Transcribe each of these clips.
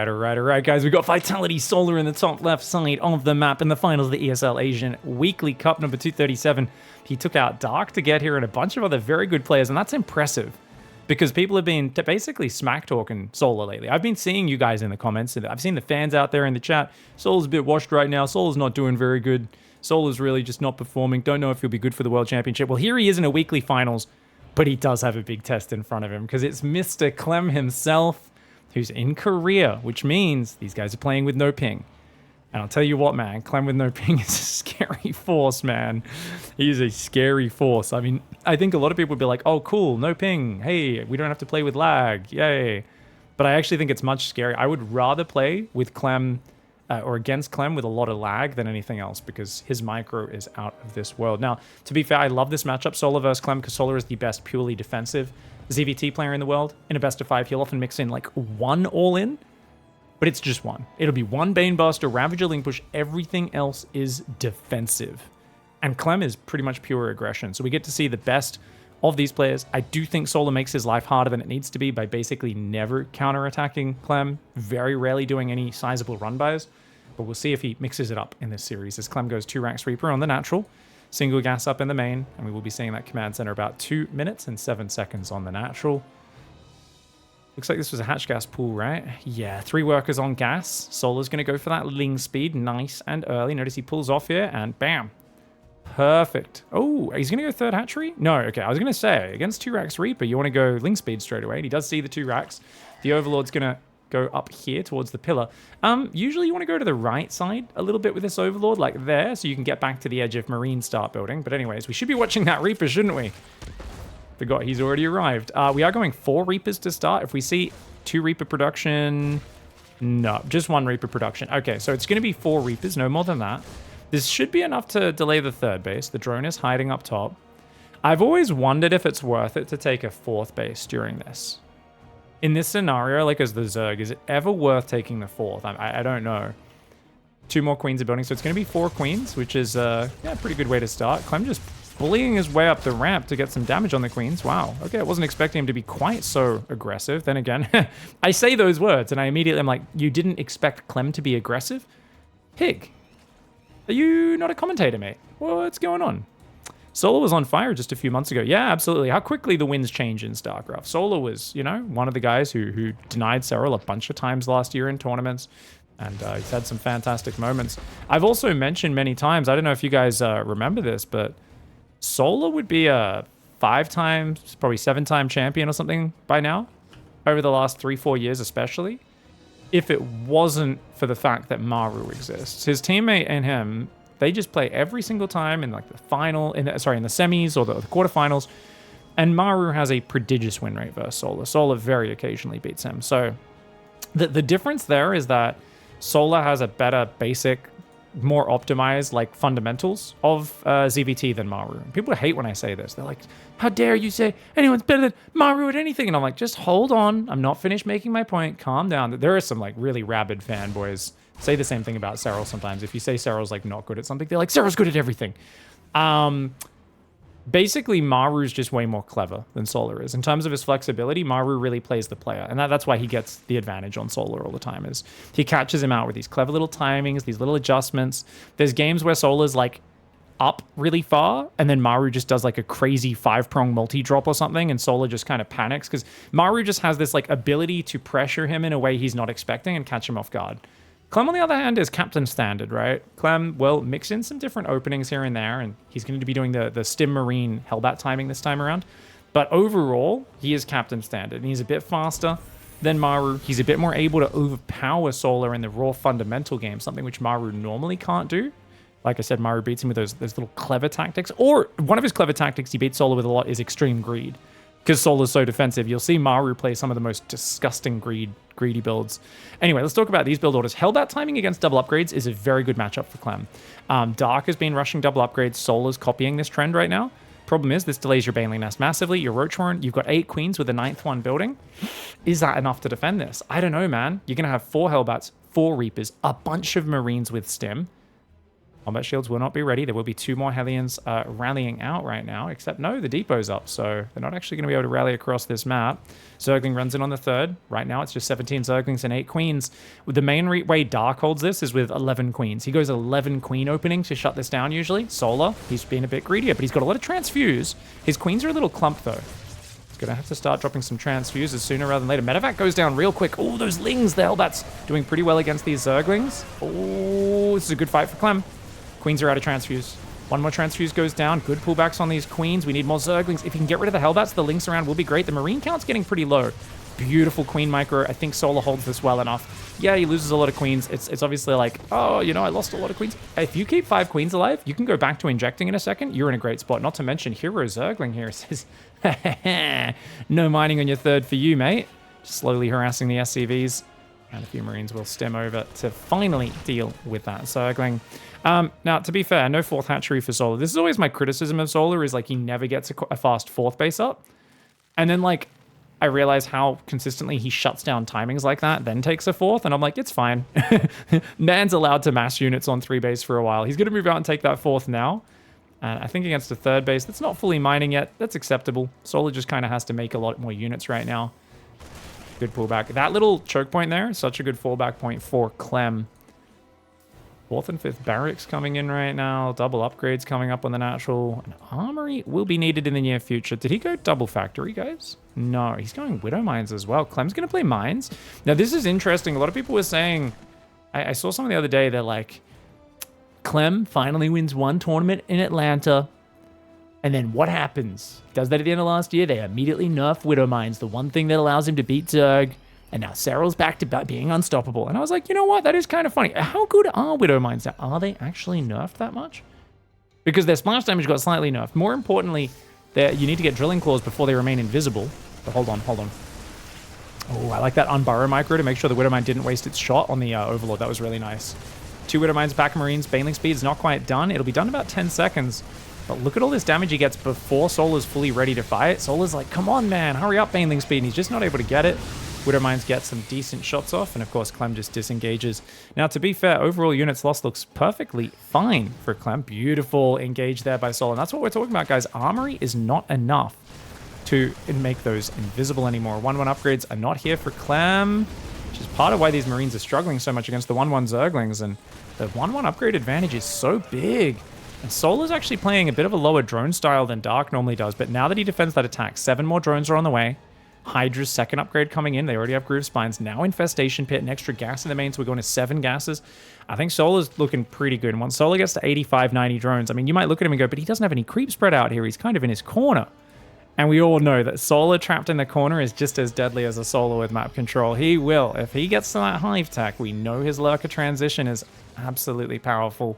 right, guys. We got Vitality Solar in the top left side of the map in the finals of the ESL Asian Weekly Cup number 237. He took out Dark to get here and a bunch of other very good players, and that's impressive because people have been basically smack talking Solar lately. I've been seeing you guys in the comments, and I've seen the fans out there in the chat. Solar's a bit washed right now. Solar's not doing very good. Solar's really just not performing. Don't know if he'll be good for the World Championship. Well, here he is in a weekly finals, but he does have a big test in front of him because it's Mr. Clem himself, who's in Korea, which means these guys are playing with no ping. And I'll tell you what, man, Clem with no ping is a scary force, man. He's a scary force. I mean, I think a lot of people would be like, oh, cool, no ping. Hey, we don't have to play with lag. Yay. But I actually think it's much scarier. I would rather play with Clem or against Clem with a lot of lag than anything else because his micro is out of this world. Now, to be fair, I love this matchup, Solar versus Clem, because Solar is the best purely defensive ZVT player in the world. In a best of 5, he'll often mix in like one all-in, but it's just one. It'll be one Bane Buster, Ravager Link Push, everything else is defensive. And Clem is pretty much pure aggression, so we get to see the best of these players. I do think Solar makes his life harder than it needs to be by basically never counter-attacking Clem, very rarely doing any sizable run-bys. But we'll see if he mixes it up in this series as Clem goes 2 ranks Reaper on the natural, single gas up in the main, and we will be seeing that command center about 2 minutes and 7 seconds on the natural. Looks like this was a hatch gas pool, right? Yeah, 3 workers on gas. Solar's going to go for that Ling speed, nice and early. Notice he pulls off here, and bam. Perfect. Oh, he's going to go 3rd hatchery? No, okay, I was going to say, against 2 racks Reaper, you want to go Ling speed straight away. And he does see the 2 racks. The Overlord's going to go up here towards the pillar. Usually you want to go to the right side a little bit with this Overlord, like there, so you can get back to the edge of Marine start building. But anyways, we should be watching that Reaper, shouldn't we? Forgot he's already arrived. We are going 4 Reapers to start. If we see 2 Reaper production... No, just 1 Reaper production. Okay, so it's going to be 4 Reapers, no more than that. This should be enough to delay the 3rd base. The drone is hiding up top. I've always wondered if it's worth it to take a 4th base during this. In this scenario, like as the Zerg, is it ever worth taking the 4th? I don't know. 2 more queens are building, so it's going to be 4 queens, which is yeah, a pretty good way to start. Clem just bullying his way up the ramp to get some damage on the queens. Wow. Okay, I wasn't expecting him to be quite so aggressive. Then again, I say those words, and I immediately am like, you didn't expect Clem to be aggressive? Pig, are you not a commentator, mate? What's going on? Solar was on fire just a few months ago. Yeah, absolutely. How quickly the winds change in StarCraft. Solar was, you know, one of the guys who denied Serral a bunch of times last year in tournaments. And he's had some fantastic moments. I've also mentioned many times, I don't know if you guys remember this, but Solar would be a 5-time, probably 7-time champion or something by now. Over the last 3-4 years especially. If it wasn't for the fact that Maru exists. His teammate and him... They just play every single time in like the final, in the semis or the quarterfinals. And Maru has a prodigious win rate versus Solar. Solar very occasionally beats him. So the difference there is that Solar has a better basic, more optimized like fundamentals of ZVT than Maru. People hate when I say this. They're like, how dare you say anyone's better than Maru at anything? And I'm like, just hold on. I'm not finished making my point. Calm down. There are some like really rabid fanboys. Say the same thing about Serral sometimes. If you say Serral's like not good at something, they're like, Serral's good at everything. Basically, Maru's just way more clever than Solar is. In terms of his flexibility, Maru really plays the player. And that's why he gets the advantage on Solar all the time, is he catches him out with these clever little timings, these little adjustments. There's games where Solar's like up really far, and then Maru just does like a crazy 5-prong multi-drop or something, and Solar just kind of panics, because Maru just has this like ability to pressure him in a way he's not expecting and catch him off guard. Clem, on the other hand, is Captain Standard, right? Clem will mix in some different openings here and there, and he's going to be doing the Stim Marine Hellbat timing this time around. But overall, he is Captain Standard, and he's a bit faster than Maru. He's a bit more able to overpower Solar in the raw fundamental game, something which Maru normally can't do. Like I said, Maru beats him with those little clever tactics. Or one of his clever tactics he beats Solar with a lot is Extreme Greed. Because Solar's so defensive, you'll see Maru play some of the most disgusting greedy builds. Anyway, let's talk about these build orders. Hellbat timing against double upgrades is a very good matchup for Clem. Dark has been rushing double upgrades. Solar's copying this trend right now. Problem is, this delays your baneling nest massively. Your Roach Warren, you've got 8 queens with the 9th one building. Is that enough to defend this? I don't know, man. You're going to have 4 Hellbats, 4 Reapers, a bunch of Marines with Stim. Combat shields will not be ready. There will be 2 more Hellions rallying out right now, except no, the depot's up, so they're not actually going to be able to rally across this map. Zergling runs in on the 3rd. Right now, it's just 17 Zerglings and 8 Queens. The main way Dark holds this is with 11 Queens. He goes 11 Queen openings to shut this down usually. Solar, he's been a bit greedier, but he's got a lot of transfuse. His Queens are a little clump, though. He's going to have to start dropping some transfuses sooner rather than later. Medevac goes down real quick. Oh, those Lings, the Hellbat's doing pretty well against these Zerglings. Oh, this is a good fight for Clem. Queens are out of transfuse. 1 more transfuse goes down. Good pullbacks on these Queens. We need more Zerglings. If you can get rid of the Hellbats, the Links around will be great. The Marine count's getting pretty low. Beautiful Queen micro. I think Solar holds this well enough. Yeah, he loses a lot of Queens. It's obviously like, oh, you know, I lost a lot of Queens. If you keep 5 Queens alive, you can go back to injecting in a second. You're in a great spot. Not to mention Hero Zergling here says, no mining on your 3rd for you, mate. Slowly harassing the SCVs. And a few Marines will stem over to finally deal with that Zergling. Now, to be fair, no 4th hatchery for Solar. This is always my criticism of Solar, is like he never gets a fast 4th base up. And then like, I realize how consistently he shuts down timings like that, then takes a 4th, and I'm like, it's fine. Man's allowed to mass units on 3 base for a while. He's going to move out and take that 4th now. And I think against a 3rd base that's not fully mining yet, that's acceptable. Solar just kind of has to make a lot more units right now. Good pullback. That little choke point there, such a good fallback point for Clem. 4th and 5th barracks coming in right now. Double upgrades coming up on the natural. An armory will be needed in the near future. Did he go double factory, guys? No, he's going Widow Mines as well. Clem's going to play Mines. Now, this is interesting. A lot of people were saying... I saw something the other day that, like... Clem finally wins 1 tournament in Atlanta. And then what happens? Does that at the end of last year. They immediately nerf Widow Mines, the one thing that allows him to beat Zerg. And now Cyril's back to being unstoppable. And I was like, you know what? That is kind of funny. How good are Widow Mines now? Are they actually nerfed that much? Because their splash damage got slightly nerfed. More importantly, you need to get drilling claws before they remain invisible. But hold on. Oh, I like that unburrow micro to make sure the Widow Mine didn't waste its shot on the Overlord. That was really nice. 2 Widow Mines, back Marines. Baneling speed is not quite done. It'll be done in about 10 seconds. But look at all this damage he gets before Solar's fully ready to fight. Solar's like, come on, man, hurry up, Baneling speed. And he's just not able to get it. Widow Mines get some decent shots off, and of course Clem just disengages. Now, to be fair, overall units lost looks perfectly fine for Clem. Beautiful engage there by Solar. And that's what we're talking about, guys. Armory is not enough to make those invisible anymore. 1-1 upgrades are not here for Clem, which is part of why these Marines are struggling so much against the 1-1 Zerglings. And the 1-1 upgrade advantage is so big. And Solar's actually playing a bit of a lower drone style than Dark normally does, but now that he defends that attack, 7 more drones are on the way. Hydra's 2nd upgrade coming in. They already have Groove Spines. Now Infestation Pit, an extra gas in the main, so we're going to 7 gases. I think Solar's looking pretty good. And once Solar gets to 85, 90 drones, I mean, you might look at him and go, but he doesn't have any creep spread out here. He's kind of in his corner. And we all know that Solar trapped in the corner is just as deadly as a Solar with map control. He will. If he gets to that hive tech, we know his lurker transition is absolutely powerful.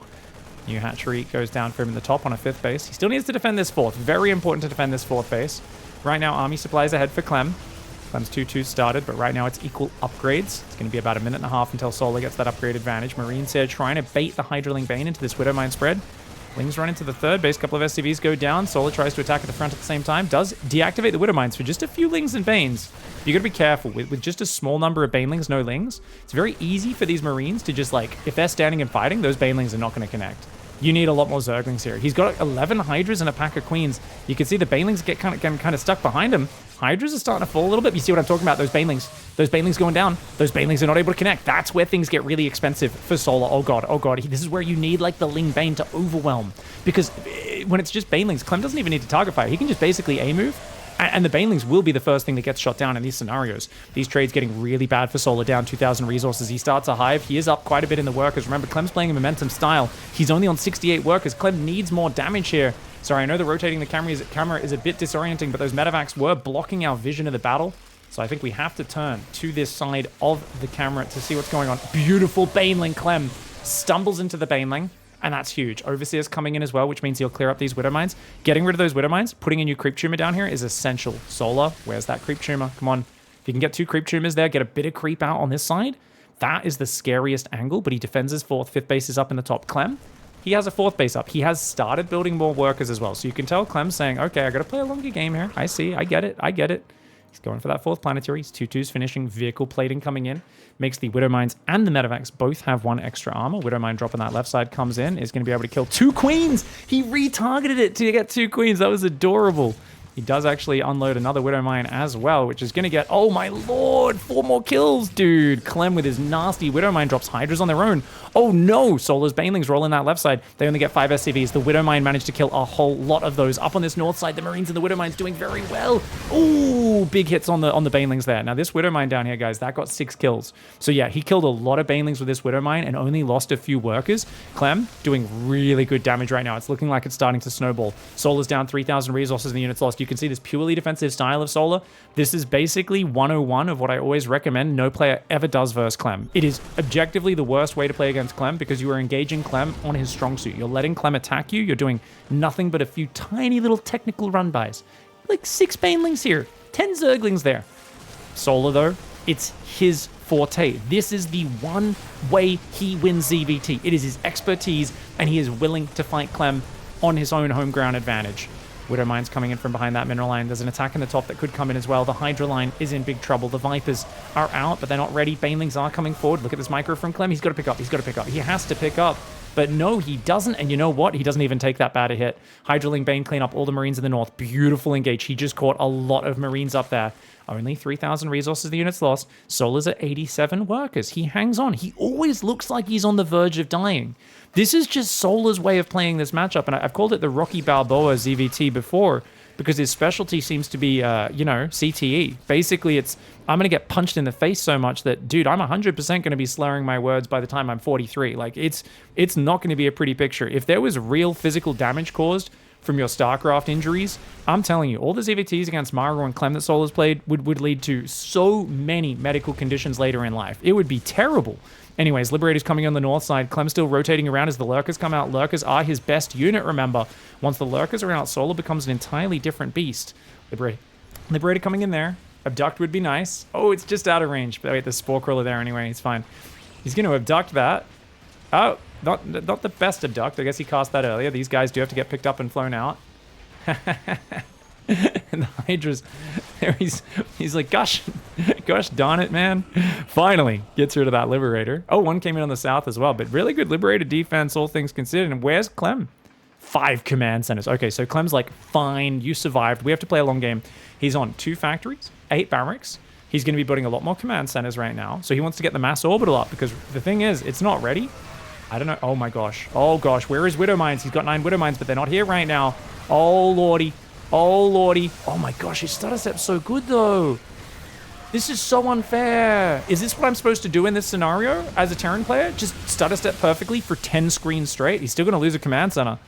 New hatchery goes down for him in the top on a 5th base. He still needs to defend this 4th. Very important to defend this 4th base. Right now, army supplies ahead for Clem. Clem's 2-2 started, but right now it's equal upgrades. It's going to be about a minute and a half until Solar gets that upgrade advantage. Marines here trying to bait the Hydraling Bane into this Widow Mine spread. Lings run into the 3rd base. A couple of SCVs go down. Solar tries to attack at the front at the same time. Does deactivate the Widow Mines for just a few Lings and Banes. You got to be careful. With just a small number of Banelings, no Lings, it's very easy for these Marines to just, like, if they're standing and fighting, those Banelings are not going to connect. You need a lot more Zerglings here. He's got 11 Hydras and a pack of Queens. You can see the Banelings get kind of stuck behind him. Hydras are starting to fall a little bit. You see what I'm talking about? Those Banelings. Those Banelings going down. Those Banelings are not able to connect. That's where things get really expensive for Solar. Oh god, oh god. This is where you need like the Ling Bane to overwhelm. Because when it's just Banelings, Clem doesn't even need to target fire. He can just basically A-move. And the Banelings will be the first thing that gets shot down in these scenarios. These trades getting really bad for Solar, down 2,000 resources. He starts a hive. He is up quite a bit in the workers. Remember, Clem's playing a momentum style. He's only on 68 workers. Clem needs more damage here. Sorry, I know the rotating the camera is a bit disorienting, but those medevacs were blocking our vision of the battle. So I think we have to turn to this side of the camera to see what's going on. Beautiful Baneling. Clem stumbles into the Baneling. And that's huge. Overseer's coming in as well, which means he'll clear up these Widow Mines. Getting rid of those Widow Mines, putting a new Creep Tumor down here is essential. Solar, where's that Creep Tumor? Come on. If you can get 2 Creep Tumors there, get a bit of creep out on this side, that is the scariest angle, but he defends his 4th. 5th base is up in the top. Clem, he has a 4th base up. He has started building more workers as well. So you can tell Clem's saying, okay, I got to play a longer game here. I see. I get it. He's going for that 4th planetary. He's 2-2s finishing. Vehicle plating coming in. Makes the Widowmines and the Medivacs both have 1 extra armor. Widowmine dropping that left side comes in. Is going to be able to kill 2 queens. He retargeted it to get 2 queens. That was adorable. He does actually unload another Widowmine as well, which is going to get, oh my lord, 4 more kills, dude. Clem with his nasty Widowmine drops Hydras on their own. Oh no, Solar's Banelings roll in that left side. They only get 5 SCVs. The Widowmine managed to kill a whole lot of those. Up on this north side, the Marines and the Widowmines doing very well. Ooh, big hits on the Banelings there. Now this Widowmine down here, guys, that got 6 kills. So yeah, he killed a lot of Banelings with this Widowmine and only lost a few workers. Clem doing really good damage right now. It's looking like it's starting to snowball. Solar's down 3,000 resources and the units lost. You can see this purely defensive style of Solar. This is basically 101 of what I always recommend no player ever does versus Clem. It is objectively the worst way to play against Clem because you are engaging Clem on his strong suit. You're letting Clem attack you. You're doing nothing but a few tiny little technical run-bys. Like 6 Banelings here, 10 Zerglings there. Solar, though, it's his forte. This is the one way he wins ZVT. It is his expertise, and he is willing to fight Clem on his own home ground advantage. Widowmine's coming in from behind that mineral line. There's an attack in the top that could come in as well. The Hydra line is in big trouble. The Vipers are out, but they're not ready. Banelings are coming forward. Look at this micro from Clem. He's got to pick up. He's got to pick up. He has to pick up. But no, he doesn't. And you know what? He doesn't even take that bad a hit. Hydraling Bane clean up all the Marines in the north. Beautiful engage. He just caught a lot of Marines up there. Only 3,000 resources the units lost. Solar's at 87 workers. He hangs on. He always looks like he's on the verge of dying. This is just Solar's way of playing this matchup. And I've called it the Rocky Balboa ZVT before because his specialty seems to be, CTE. Basically, it's, I'm going to get punched in the face so much that, dude, I'm 100% going to be slurring my words by the time I'm 43. Like, it's not going to be a pretty picture. If there was real physical damage caused from your StarCraft injuries, I'm telling you, all the ZVTs against Mara and Clem that Solar's played would lead to so many medical conditions later in life. It would be terrible. Anyways, Liberator's coming on the north side. Clem's still rotating around as the Lurkers come out. Lurkers are his best unit, remember. Once the Lurkers are out, Solar becomes an entirely different beast. Liberator coming in there. Abduct would be nice. Oh, it's just out of range. But wait, there's Spore Crawler there anyway. It's fine. He's going to abduct that. Oh, not the best abduct. I guess he cast that earlier. These guys do have to get picked up and flown out. And the Hydra's there. He's like, gosh darn it, man. Finally gets rid of that Liberator. Oh, one came in on the south as well, but really good Liberator defense, all things considered. And where's Clem? 5 command centers. Okay, so Clem's like, fine, you survived. We have to play a long game. He's on 2 factories, 8 barracks. He's going to be putting a lot more command centers right now. So he wants to get the mass orbital up because the thing is, it's not ready. I don't know. Oh my gosh. Oh gosh. Where is Widowmines? He's got 9 Widowmines, but they're not here right now. Oh lordy. Oh lordy. Oh my gosh. His stutter step's so good though. This is so unfair. Is this what I'm supposed to do in this scenario as a Teran player? Just stutter step perfectly for 10 screens straight? He's still going to lose a command center.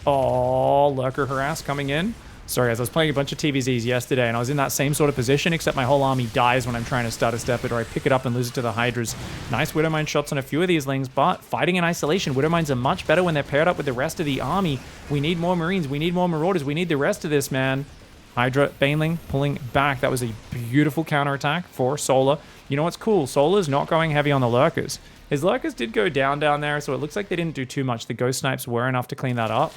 Oh, Lurker Harass coming in. Sorry guys, I was playing a bunch of TvZs yesterday and I was in that same sort of position, except my whole army dies when I'm trying to stutter step it, or I pick it up and lose it to the Hydras. Nice Widowmine shots on a few of these lings, but fighting in isolation, Widowmines are much better when they're paired up with the rest of the army. We need more Marines, we need more Marauders, we need the rest of this, man. Hydra, Baneling pulling back. That was a beautiful counterattack for Solar. You know what's cool? Solar's not going heavy on the Lurkers. His Lurkers did go down there, so it looks like they didn't do too much. The Ghost Snipes were enough to clean that up.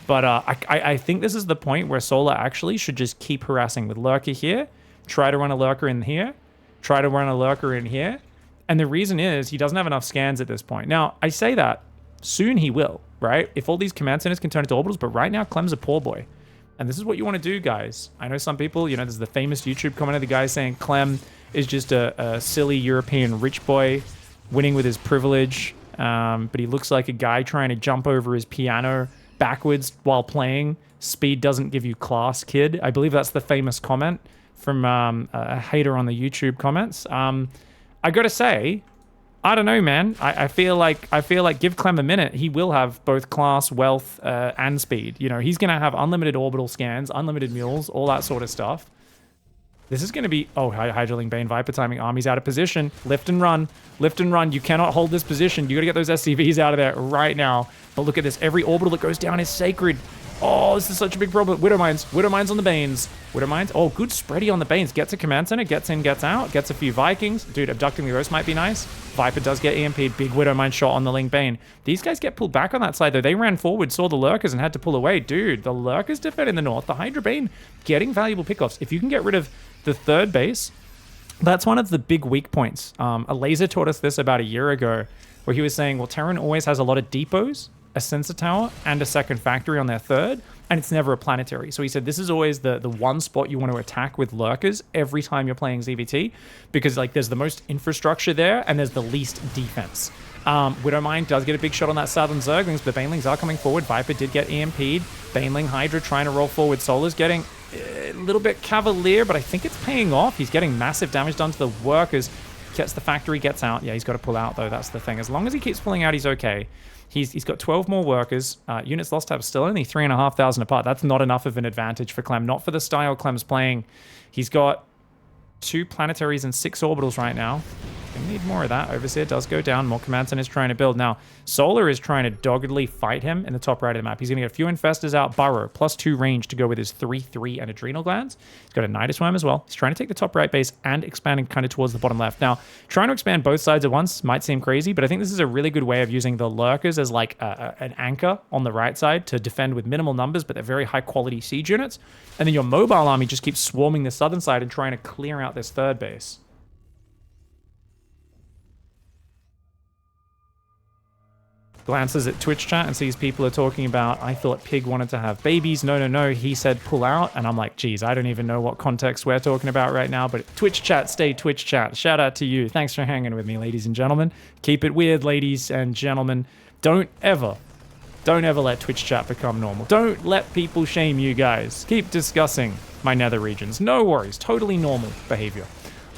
But I think this is the point where Solar actually should just keep harassing with Lurker here, try to run a Lurker in here, try to run a Lurker in here. And the reason is he doesn't have enough scans at this point. Now, I say that, soon he will, right? If all these command centers can turn into orbitals, but right now Clem's a poor boy. And this is what you want to do, guys. I know some people, there's the famous YouTube comment of the guy saying Clem is just a silly European rich boy winning with his privilege, but he looks like a guy trying to jump over his piano backwards while playing. Speed doesn't give you class, kid. I believe that's the famous comment from a hater on the YouTube comments. I gotta say, I don't know, man. I feel like give Clem a minute, he will have both class, wealth, and speed. He's gonna have unlimited orbital scans, unlimited mules, all that sort of stuff. This is going to be... Oh, Hydraling Bane, Viper timing. Army's out of position. Lift and run. Lift and run. You cannot hold this position. You got to get those SCVs out of there right now. But look at this. Every orbital that goes down is sacred. Oh, this is such a big problem. Widow Mines on the Banes. Widow Mines. Oh, good spready on the Banes. Gets a command center, gets in, gets out, gets a few Vikings. Dude, abducting the Ghost might be nice. Viper does get EMP'd. Big Widow Mine shot on the Ling Bane. These guys get pulled back on that side, though. They ran forward, saw the Lurkers, and had to pull away. Dude, the Lurkers defend in the north. The Hydra Bane getting valuable pickoffs. If you can get rid of the third base, that's one of the big weak points. A laser taught us this about a year ago, where he was saying, well, Teran always has a lot of depots, a sensor tower, and a second factory on their third, and it's never a planetary. So he said this is always the one spot you want to attack with Lurkers every time you're playing ZVT, because like there's the most infrastructure there, and there's the least defense. Widowmine does get a big shot on that southern Zerglings, but the Banelings are coming forward. Viper did get EMP'd. Baneling Hydra trying to roll forward. Solar's getting a little bit cavalier, but I think it's paying off. He's getting massive damage done to the workers. Gets the factory, gets out. Yeah, he's got to pull out, though. That's the thing. As long as he keeps pulling out, he's okay. He's got 12 more workers. Units lost tab still only 3,500 apart. That's not enough of an advantage for Clem. Not for the style Clem's playing. He's got 2 planetaries and 6 orbitals right now. Gonna need more of that. Overseer does go down. More command centers trying to build. Now, Solar is trying to doggedly fight him in the top right of the map. He's going to get a few infestors out. Burrow, +2 range to go with his 3/3 and adrenal glands. He's got a Nidus Worm as well. He's trying to take the top right base and expanding kind of towards the bottom left. Now, trying to expand both sides at once might seem crazy, but I think this is a really good way of using the Lurkers as like an anchor on the right side to defend with minimal numbers, but they're very high quality siege units. And then your mobile army just keeps swarming the southern side and trying to clear out this third base. Glances at Twitch chat and sees people are talking about, I thought Pig wanted to have babies. No. He said pull out. And I'm like, geez, I don't even know what context we're talking about right now. But Twitch chat, stay Twitch chat. Shout out to you. Thanks for hanging with me, ladies and gentlemen. Keep it weird, ladies and gentlemen. Don't ever let Twitch chat become normal. Don't let people shame you guys. Keep discussing my nether regions. No worries. Totally normal behavior.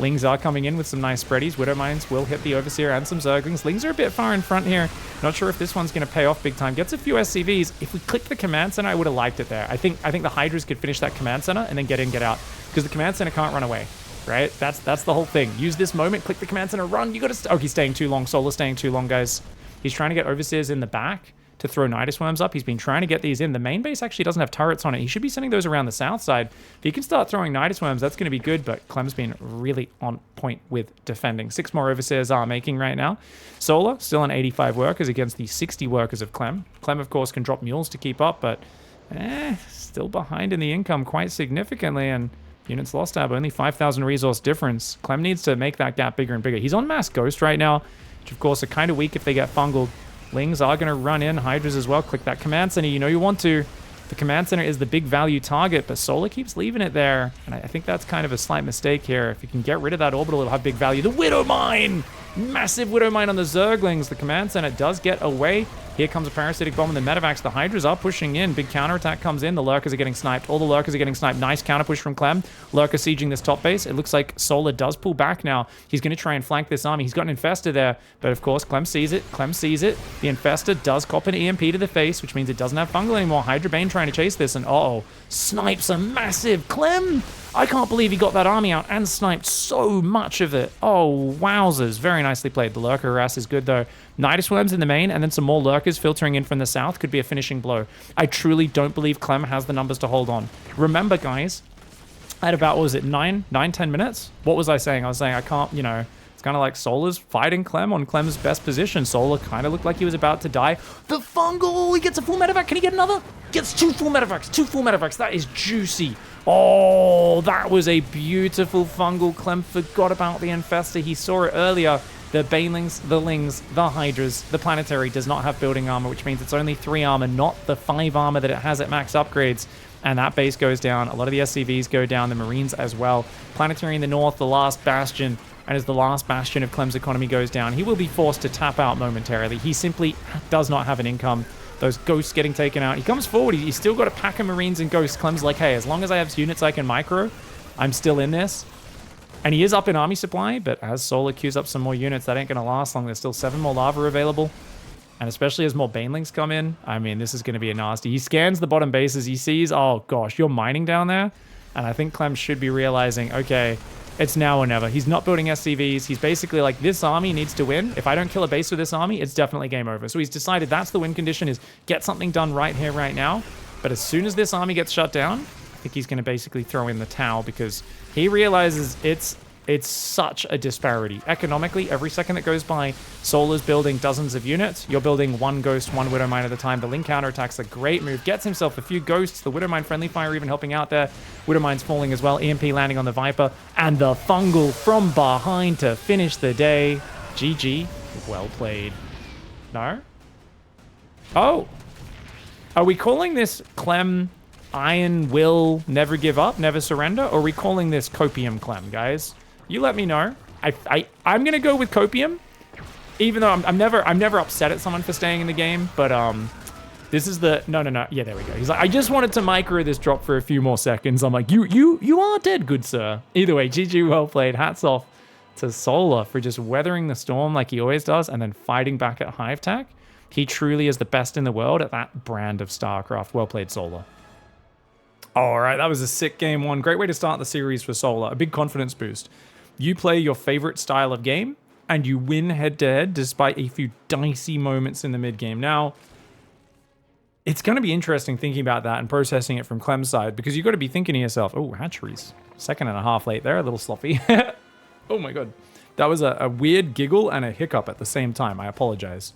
Lings are coming in with some nice spreadies. Widow Mines will hit the Overseer and some Zerglings. Lings are a bit far in front here. Not sure if this one's going to pay off big time. Gets a few SCVs. If we click the command center, I would have liked it there. I think the Hydras could finish that command center and then get in, get out. Because the command center can't run away, right? That's the whole thing. Use this moment, click the command center, run. You got to... Oh, he's staying too long. Solar's staying too long, guys. He's trying to get Overseers in the back to throw Nidus Worms up. He's been trying to get these in. The main base actually doesn't have turrets on it. He should be sending those around the south side. If he can start throwing Nidus Worms, that's going to be good, but Clem's been really on point with defending. 6 more Overseers are making right now. Solar, still on 85 workers against the 60 workers of Clem. Clem, of course, can drop mules to keep up, but still behind in the income quite significantly, and units lost tab, only 5,000 resource difference. Clem needs to make that gap bigger and bigger. He's on mass Ghost right now, which, of course, are kind of weak if they get fungled. Lings are going to run in. Hydras as well. Click that command center. You know you want to. The command center is the big value target, but Solar keeps leaving it there. And I think that's kind of a slight mistake here. If you can get rid of that orbital, it'll have big value. The Widow Mine! Massive Widow Mine on the Zerglings. The command center does get away. Here comes a Parasitic Bomb and the Medivacs. The Hydras are pushing in. Big counterattack comes in. The Lurkers are getting sniped. All the Lurkers are getting sniped. Nice counter push from Clem. Lurker sieging this top base. It looks like Solar does pull back now. He's going to try and flank this army. He's got an Infestor there, but of course Clem sees it. Clem sees it. The Infestor does cop an EMP to the face, which means it doesn't have fungal anymore. Hydra Bane trying to chase this, and uh-oh. Snipes a massive Clem! I can't believe he got that army out and sniped so much of it. Oh, wowzers. Very nicely played. The Lurker harass is good, though. Nidus Worms in the main, and then some more Lurkers filtering in from the south could be a finishing blow. I truly don't believe Clem has the numbers to hold on. Remember, guys, at about, what was it, 10 minutes? What was I saying? I was saying I can't, you know, it's kind of like Solar's fighting Clem on Clem's best position. Solar kind of looked like he was about to die. The fungal! He gets a full medevac. Can he get another? Gets 2 full medevacs. 2 full medevacs. That is juicy. Oh, that was a beautiful fungal. Clem forgot about the Infestor. He saw it earlier. The Banelings, the Lings, the Hydras, the Planetary does not have building armor, which means it's only 3 armor, not the 5 armor that it has at max upgrades. And that base goes down. A lot of the SCVs go down, the Marines as well. Planetary in the north, the last bastion. And as the last bastion of Clem's economy goes down, he will be forced to tap out momentarily. He simply does not have an income. Those Ghosts getting taken out. He comes forward. He's still got a pack of Marines and Ghosts. Clem's like, hey, as long as I have units I can micro, I'm still in this. And he is up in army supply, but as Solar queues up some more units, that ain't going to last long. There's still 7 more lava available. And especially as more Banelings come in, I mean, this is going to be a nasty. He scans the bottom bases. He sees, oh gosh, you're mining down there. And I think Clem should be realizing, okay, it's now or never. He's not building SCVs. He's basically like, this army needs to win. If I don't kill a base with this army, it's definitely game over. So he's decided that's the win condition, is get something done right here, right now. But as soon as this army gets shut down, I think he's going to basically throw in the towel because he realizes it's such a disparity. Economically, every second that goes by, Solar's building dozens of units. You're building one Ghost, one Widowmine at a time. The Link counterattack's a great move. Gets himself a few Ghosts. The Widowmine friendly fire even helping out there. Widowmine's falling as well. EMP landing on the Viper. And the Fungal from behind to finish the day. GG. Well played. No? Oh. Are we calling this Clem Iron Will Never Give Up, Never Surrender? Or are we calling this Copium Clem, guys? You let me know. I'm gonna go with Copium, even though I'm never upset at someone for staying in the game. But this is the no. Yeah, there we go. He's like, I just wanted to micro this drop for a few more seconds. I'm like, you are dead, good sir. Either way, GG, well played. Hats off to Solar for just weathering the storm like he always does, and then fighting back at Hive Tech. He truly is the best in the world at that brand of StarCraft. Well played, Solar. All right, that was a sick game one. Great way to start the series for Solar. A big confidence boost. You play your favorite style of game, and you win head-to-head despite a few dicey moments in the mid-game. Now, it's going to be interesting thinking about that and processing it from Clem's side, because you've got to be thinking to yourself, oh, hatcheries. 2.5 late there, a little sloppy. Oh my god. That was a weird giggle and a hiccup at the same time. I apologize.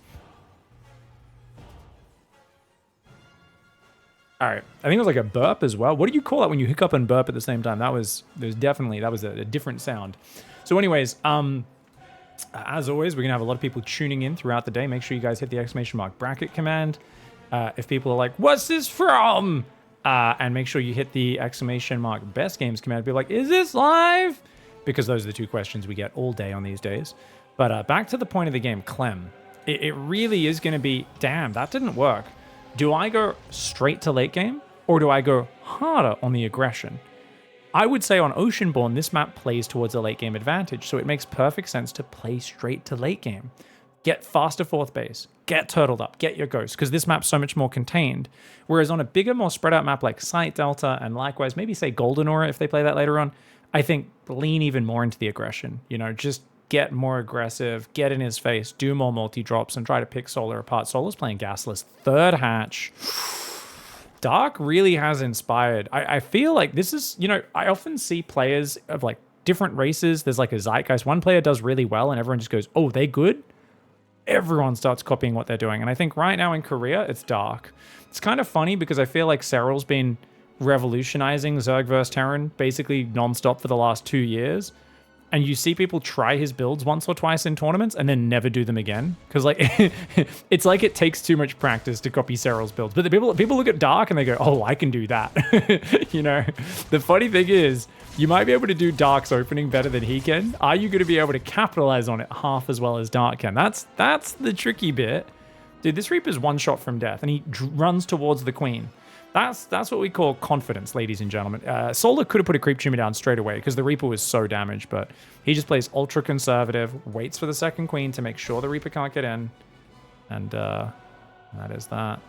All right, I think it was like a burp as well. What do you call that when you hiccup and burp at the same time? That was a different sound. So anyways, as always, we're gonna have a lot of people tuning in throughout the day. Make sure you guys hit the ! bracket command. If people are like, what's this from? And make sure you hit the ! best games command. Be like, is this live? Because those are the two questions we get all day on these days. But back to the point of the game, Clem. It really is gonna be, damn, that didn't work. Do I go straight to late game, or do I go harder on the aggression? I would say on Oceanborn, this map plays towards a late game advantage, so it makes perfect sense to play straight to late game. Get faster fourth base, get turtled up, get your ghost, because this map's so much more contained. Whereas on a bigger, more spread out map like Sight Delta, and likewise, maybe say Golden Aura if they play that later on, I think lean even more into the aggression. You know, just get more aggressive, get in his face, do more multi-drops, and try to pick Solar apart. Solar's playing gasless. Third hatch. Dark really has inspired. I feel like this is, you know, I often see players of like different races. There's like a zeitgeist. One player does really well and everyone just goes, oh, they good? Everyone starts copying what they're doing. And I think right now in Korea, it's Dark. It's kind of funny because I feel like Cyril's been revolutionizing Zerg vs. Teran basically nonstop for the last 2 years. And you see people try his builds once or twice in tournaments and then never do them again. Because like, it's like it takes too much practice to copy Cyril's builds. But the people look at Dark and they go, oh, I can do that. You know, the funny thing is, you might be able to do Dark's opening better than he can. Are you going to be able to capitalize on it half as well as Dark can? That's the tricky bit. Dude, this Reaper's one shot from death and he runs towards the Queen. That's what we call confidence, ladies and gentlemen. Solar could have put a creep tumor down straight away because the Reaper was so damaged, but he just plays ultra conservative, waits for the second Queen to make sure the Reaper can't get in, and that is that.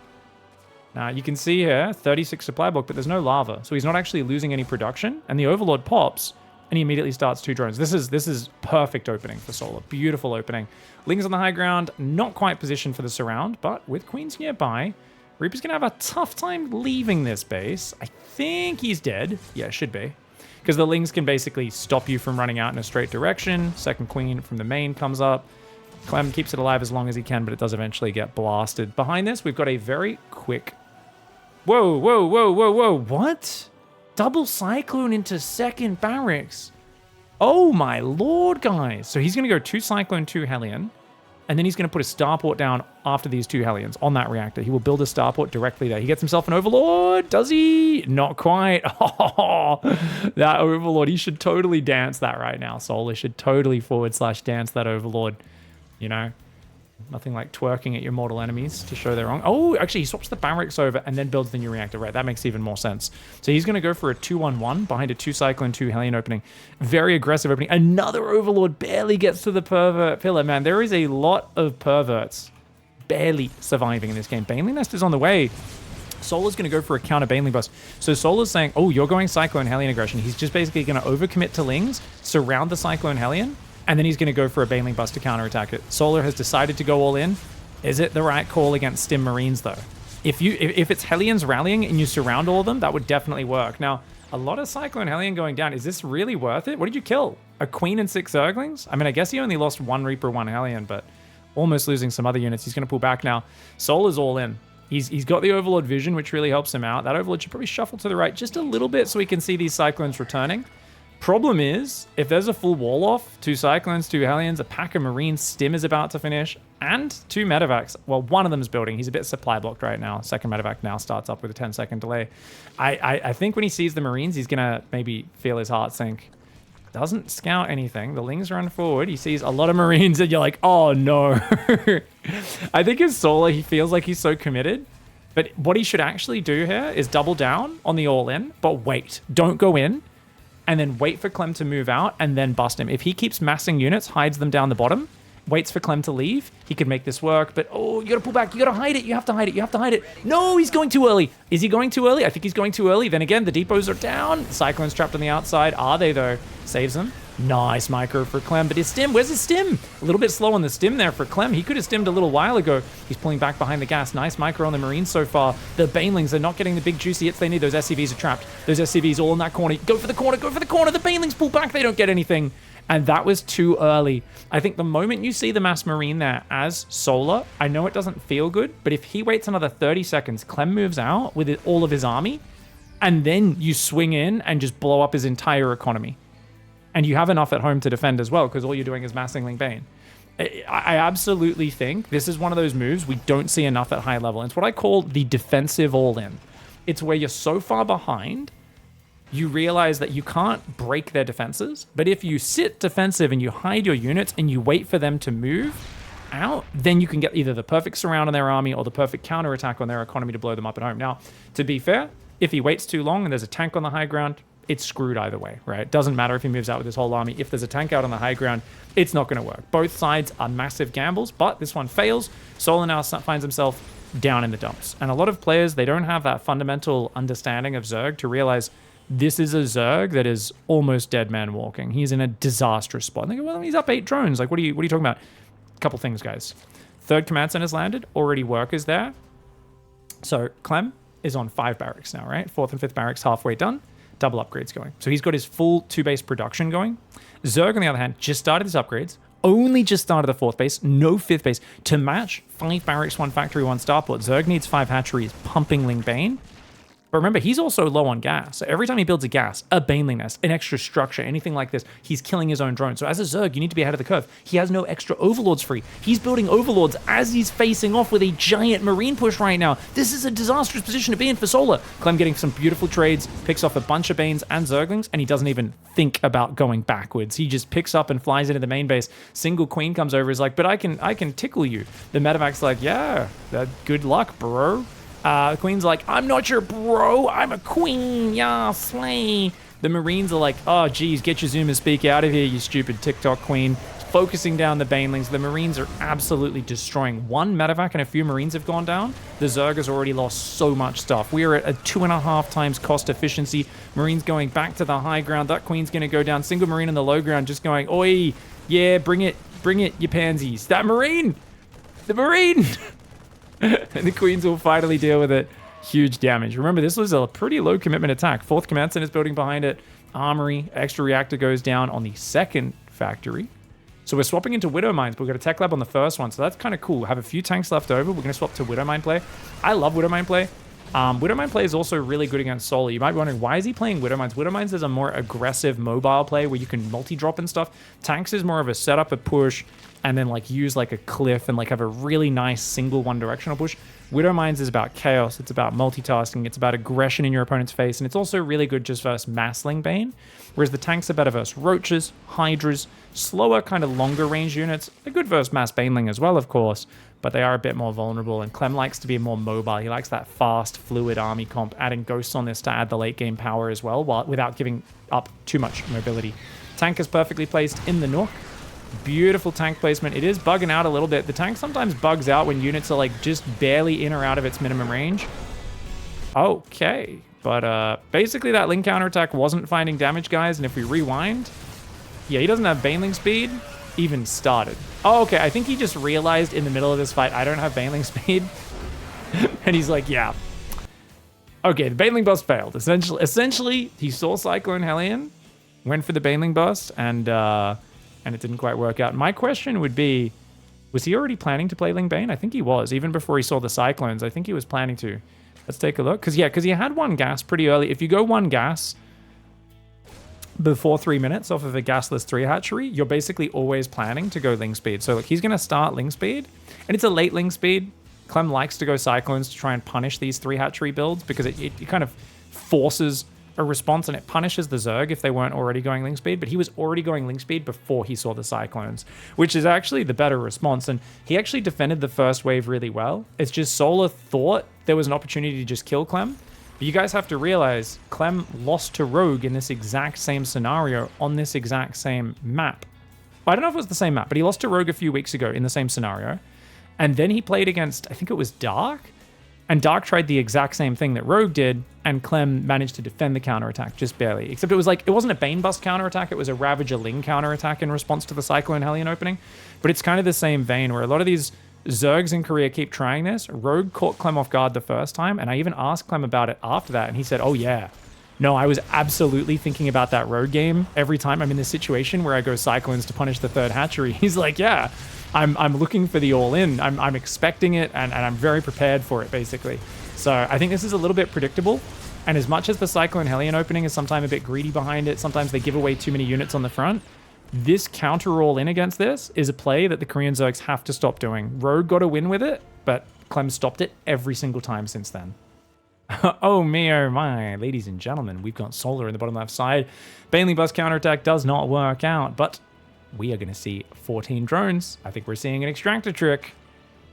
Now, you can see here, 36 supply block, but there's no lava, so he's not actually losing any production, and the Overlord pops, and he immediately starts 2 drones. This is perfect opening for Solar. Beautiful opening. Ling's on the high ground, not quite positioned for the surround, but with Queens nearby, Reaper's going to have a tough time leaving this base. I think he's dead. Yeah, should be. Because the Lings can basically stop you from running out in a straight direction. Second Queen from the main comes up. Clem keeps it alive as long as he can, but it does eventually get blasted. Behind this, we've got a very quick... Whoa, whoa, whoa, whoa, whoa. What? Double Cyclone into second barracks. Oh my lord, guys. So he's going to go 2 Cyclone, 2 Hellion. And then he's going to put a starport down after these 2 Hellions on that reactor. He will build a starport directly there. He gets himself an Overlord. Does he? Not quite. Oh, that Overlord. He should totally dance that right now. Solar should totally /dance that Overlord. You know, nothing like twerking at your mortal enemies to show they're wrong. Oh, actually, he swaps the barracks over and then builds the new reactor. Right, that makes even more sense. So he's going to go for a 2-1-1 behind a 2 Cyclone, 2 Hellion opening. Very aggressive opening. Another Overlord barely gets to the pervert pillar. Man, there is a lot of perverts barely surviving in this game. Baneling Nest is on the way. Solar's going to go for a counter Baneling bust. So Solar's saying, oh, you're going Cyclone Hellion aggression. He's just basically going to overcommit to Lings, surround the Cyclone Hellion, and then he's going to go for a Baneling bust to counterattack it. Solar has decided to go all in. Is it the right call against Stim Marines, though? If it's Hellions rallying and you surround all of them, that would definitely work. Now, a lot of Cyclone Hellion going down. Is this really worth it? What did you kill? A Queen and 6 Zerglings? I mean, I guess he only lost 1 Reaper, 1 Hellion, but almost losing some other units. He's going to pull back now. Soul is all in. He's got the Overlord vision, which really helps him out. That Overlord should probably shuffle to the right just a little bit so we can see these Cyclones returning. Problem is, if there's a full wall off, 2 Cyclones, 2 Hellions, a pack of Marines, Stim is about to finish, and 2 Medevacs. Well, one of them is building. He's a bit supply blocked right now. Second Medevac now starts up with a 10-second delay. I think when he sees the Marines, he's going to maybe feel his heart sink. Doesn't scout anything. The Lings run forward. He sees a lot of Marines, and you're like, oh, no. I think his Solar, he feels like he's so committed. But what he should actually do here is double down on the all-in, but wait. Don't go in. And then wait for Clem to move out and then bust him. If he keeps massing units, hides them down the bottom, waits for Clem to leave, he could make this work. But, oh, you got to pull back. You got to hide it. You have to hide it. You have to hide it. No, he's going too early. Is he going too early? I think he's going too early. Then again, the depots are down. Cyclone's trapped on the outside. Are they, though? Saves them. Nice micro for Clem. But his Stim, where's his Stim? A little bit slow on the Stim there for Clem. He could have stimmed a little while ago. He's pulling back behind the gas. Nice micro on the Marines so far. The Banelings are not getting the big juicy hits they need. Those SCVs are trapped. Those SCVs all in that corner. Go for the corner. Go for the corner. The Banelings pull back. They don't get anything. And that was too early. I think the moment you see the mass Marine there as Solar, I know it doesn't feel good, but if he waits another 30 seconds, Clem moves out with all of his army, and then you swing in and just blow up his entire economy. And you have enough at home to defend as well, because all you're doing is massing Ling Bane. I absolutely think this is one of those moves we don't see enough at high level. It's what I call the defensive all-in. It's where you're so far behind, you realize that you can't break their defenses, but if you sit defensive and you hide your units and you wait for them to move out, then you can get either the perfect surround on their army or the perfect counterattack on their economy to blow them up at home. Now, to be fair, if he waits too long and there's a tank on the high ground, it's screwed either way, right? It doesn't matter if he moves out with his whole army. If there's a tank out on the high ground, it's not going to work. Both sides are massive gambles, but this one fails. Solar now finds himself down in the dumps. And a lot of players, they don't have that fundamental understanding of Zerg to realize this is a Zerg that is almost dead man walking. He's in a disastrous spot. They go, well, he's up 8 drones. Like, what are you talking about? A couple things, guys. 3rd command center has landed. Already workers there. So Clem is on 5 barracks now, right? 4th and 5th barracks halfway done. Double upgrades going. So he's got his full 2-base production going. Zerg, on the other hand, just started his upgrades. Only just started the 4th base. No 5th base. To match 5 barracks, 1 factory, 1 starport, Zerg needs 5 hatcheries pumping Ling Bane. But remember, he's also low on gas. So every time he builds a gas, a baneling nest, an extra structure, anything like this, he's killing his own drone. So as a Zerg, you need to be ahead of the curve. He has no extra overlords free. He's building overlords as he's facing off with a giant marine push right now. This is a disastrous position to be in for Solar. Clem getting some beautiful trades, picks off a bunch of Banes and Zerglings, and he doesn't even think about going backwards. He just picks up and flies into the main base. Single Queen comes over, is like, but I can tickle you. The Medevac's like, yeah, good luck, bro. The Queen's like, I'm not your bro, I'm a queen, yeah, slay. The Marines are like, oh, geez, get your Zoomer speak out of here, you stupid TikTok queen. Focusing down the Banelings. The Marines are absolutely destroying. 1 Medevac and a few Marines have gone down. The Zerg has already lost so much stuff. We are at a 2.5 times cost efficiency. Marines going back to the high ground. That Queen's going to go down. Single Marine on the low ground just going, oi, yeah, bring it, you pansies. That Marine, the Marine. And the Queens will finally deal with it. Huge damage. Remember, this was a pretty low commitment attack. 4th command center is building behind it. Armory, extra reactor goes down on the 2nd factory. So we're swapping into Widow Mines, but we've got a tech lab on the 1st one. So that's kind of cool. We have a few tanks left over. We're going to swap to Widow Mine play. I love Widow Mine play. Widow Mine play is also really good against Solar. You might be wondering, why is he playing Widow Mines? Widow Mines is a more aggressive mobile play where you can multi-drop and stuff. Tanks is more of a setup, a push, and then like use like a cliff and like have a really nice single one-directional push. Widow Mines is about chaos. It's about multitasking. It's about aggression in your opponent's face. And it's also really good just versus mass Ling Bane. Whereas the tanks are better versus roaches, hydras, slower kind of longer range units. They're good versus mass baneling as well, of course, but they are a bit more vulnerable. And Clem likes to be more mobile. He likes that fast, fluid army comp, adding ghosts on this to add the late game power as well, without giving up too much mobility. Tank is perfectly placed in the Nook. Beautiful tank placement. It is bugging out a little bit. The tank sometimes bugs out when units are like just barely in or out of its minimum range. Okay, but basically that Ling counterattack wasn't finding damage, guys, and if we rewind, yeah, he doesn't have baneling speed even started. Oh, okay, I think he just realized in the middle of this fight I don't have baneling speed. And he's like, yeah. Okay, the baneling bust failed. Essentially, he saw Cyclone Hellion, went for the baneling bust, and it didn't quite work out. My question would be, was he already planning to play Ling Bane? I think he was. Even before he saw the Cyclones, I think he was planning to. Let's take a look. Because he had one gas pretty early. If you go one gas before 3 minutes off of a gasless 3 hatchery, you're basically always planning to go Ling Speed. So look, he's going to start Ling Speed, and it's a late Ling Speed. Clem likes to go Cyclones to try and punish these 3 hatchery builds because it kind of forces a response, and it punishes the Zerg if they weren't already going Ling Speed, but he was already going Ling Speed before he saw the Cyclones, which is actually the better response, and he actually defended the first wave really well. It's just Solar thought there was an opportunity to just kill Clem, but you guys have to realize Clem lost to Rogue in this exact same scenario on this exact same map. I don't know if it was the same map, but he lost to Rogue a few weeks ago in the same scenario. And then he played against, I think it was Dark, and Dark tried the exact same thing that Rogue did, and Clem managed to defend the counterattack just barely. Except it was like, it wasn't a Bane Bust counterattack, it was a Ravager Ling counterattack in response to the Cyclone Hellion opening. But it's kind of the same vein where a lot of these Zergs in Korea keep trying this. Rogue caught Clem off guard the first time, and I even asked Clem about it after that, and he said, oh yeah. No, I was absolutely thinking about that Rogue game every time I'm in this situation where I go Cyclones to punish the 3rd hatchery. He's like, yeah. I'm looking for the all-in. I'm expecting it, and I'm very prepared for it, basically. So I think this is a little bit predictable. And as much as the Cyclone Hellion opening is sometimes a bit greedy behind it, sometimes they give away too many units on the front, this counter all-in against this is a play that the Korean Zergs have to stop doing. Rogue got a win with it, but Clem stopped it every single time since then. Oh me, oh my. Ladies and gentlemen, we've got Solar in the bottom left side. Baneling Bust counterattack does not work out, but we are going to see 14 drones. I think we're seeing an extractor trick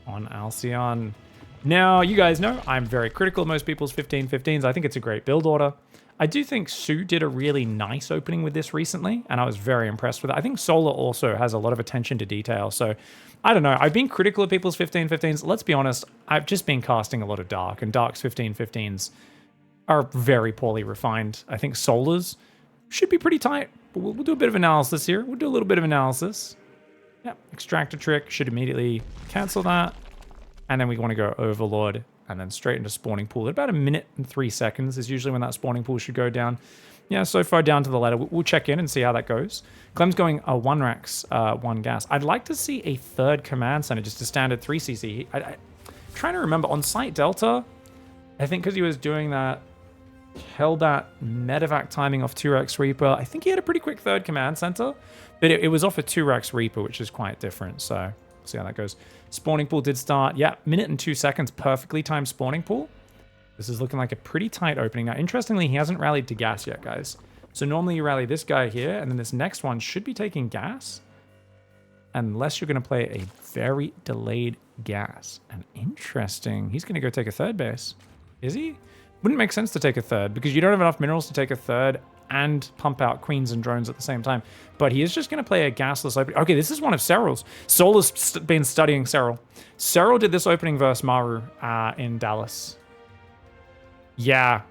on Alcyon. Now, you guys know I'm very critical of most people's 15-15s. I think it's a great build order. I do think Sue did a really nice opening with this recently, and I was very impressed with it. I think Solar also has a lot of attention to detail, so I don't know. I've been critical of people's 15-15s. Let's be honest, I've just been casting a lot of Dark, and Dark's 15-15s are very poorly refined. I think Solar's should be pretty tight. We'll do a bit of analysis here. We'll do a little bit of analysis. Yep, extractor trick should immediately cancel that. And then we want to go Overlord and then straight into spawning pool. At about 1 minute and 3 seconds is usually when that spawning pool should go down. Yeah, so far down to the ladder. We'll check in and see how that goes. Clem's going a 1 Rax, 1 gas. I'd like to see a 3rd command center, just a standard 3cc. I'm trying to remember, on Site Delta, I think because he was doing that Hellbat medevac timing off 2-Rex Reaper. I think he had a pretty quick 3rd command center, but it was off a 2-Rex Reaper, which is quite different. So we'll see how that goes. Spawning pool did start. Yeah, 1 minute and 2 seconds, perfectly timed spawning pool. This is looking like a pretty tight opening. Now, interestingly, he hasn't rallied to gas yet, guys. So normally you rally this guy here, and then this next one should be taking gas, unless you're going to play a very delayed gas. And interesting, he's going to go take a 3rd base. Is he? Wouldn't make sense to take a 3rd because you don't have enough minerals to take a 3rd and pump out queens and drones at the same time. But he is just going to play a gasless opening. Okay, this is one of Serral's. Solar's been studying Serral. Serral did this opening versus Maru in Dallas. Yeah,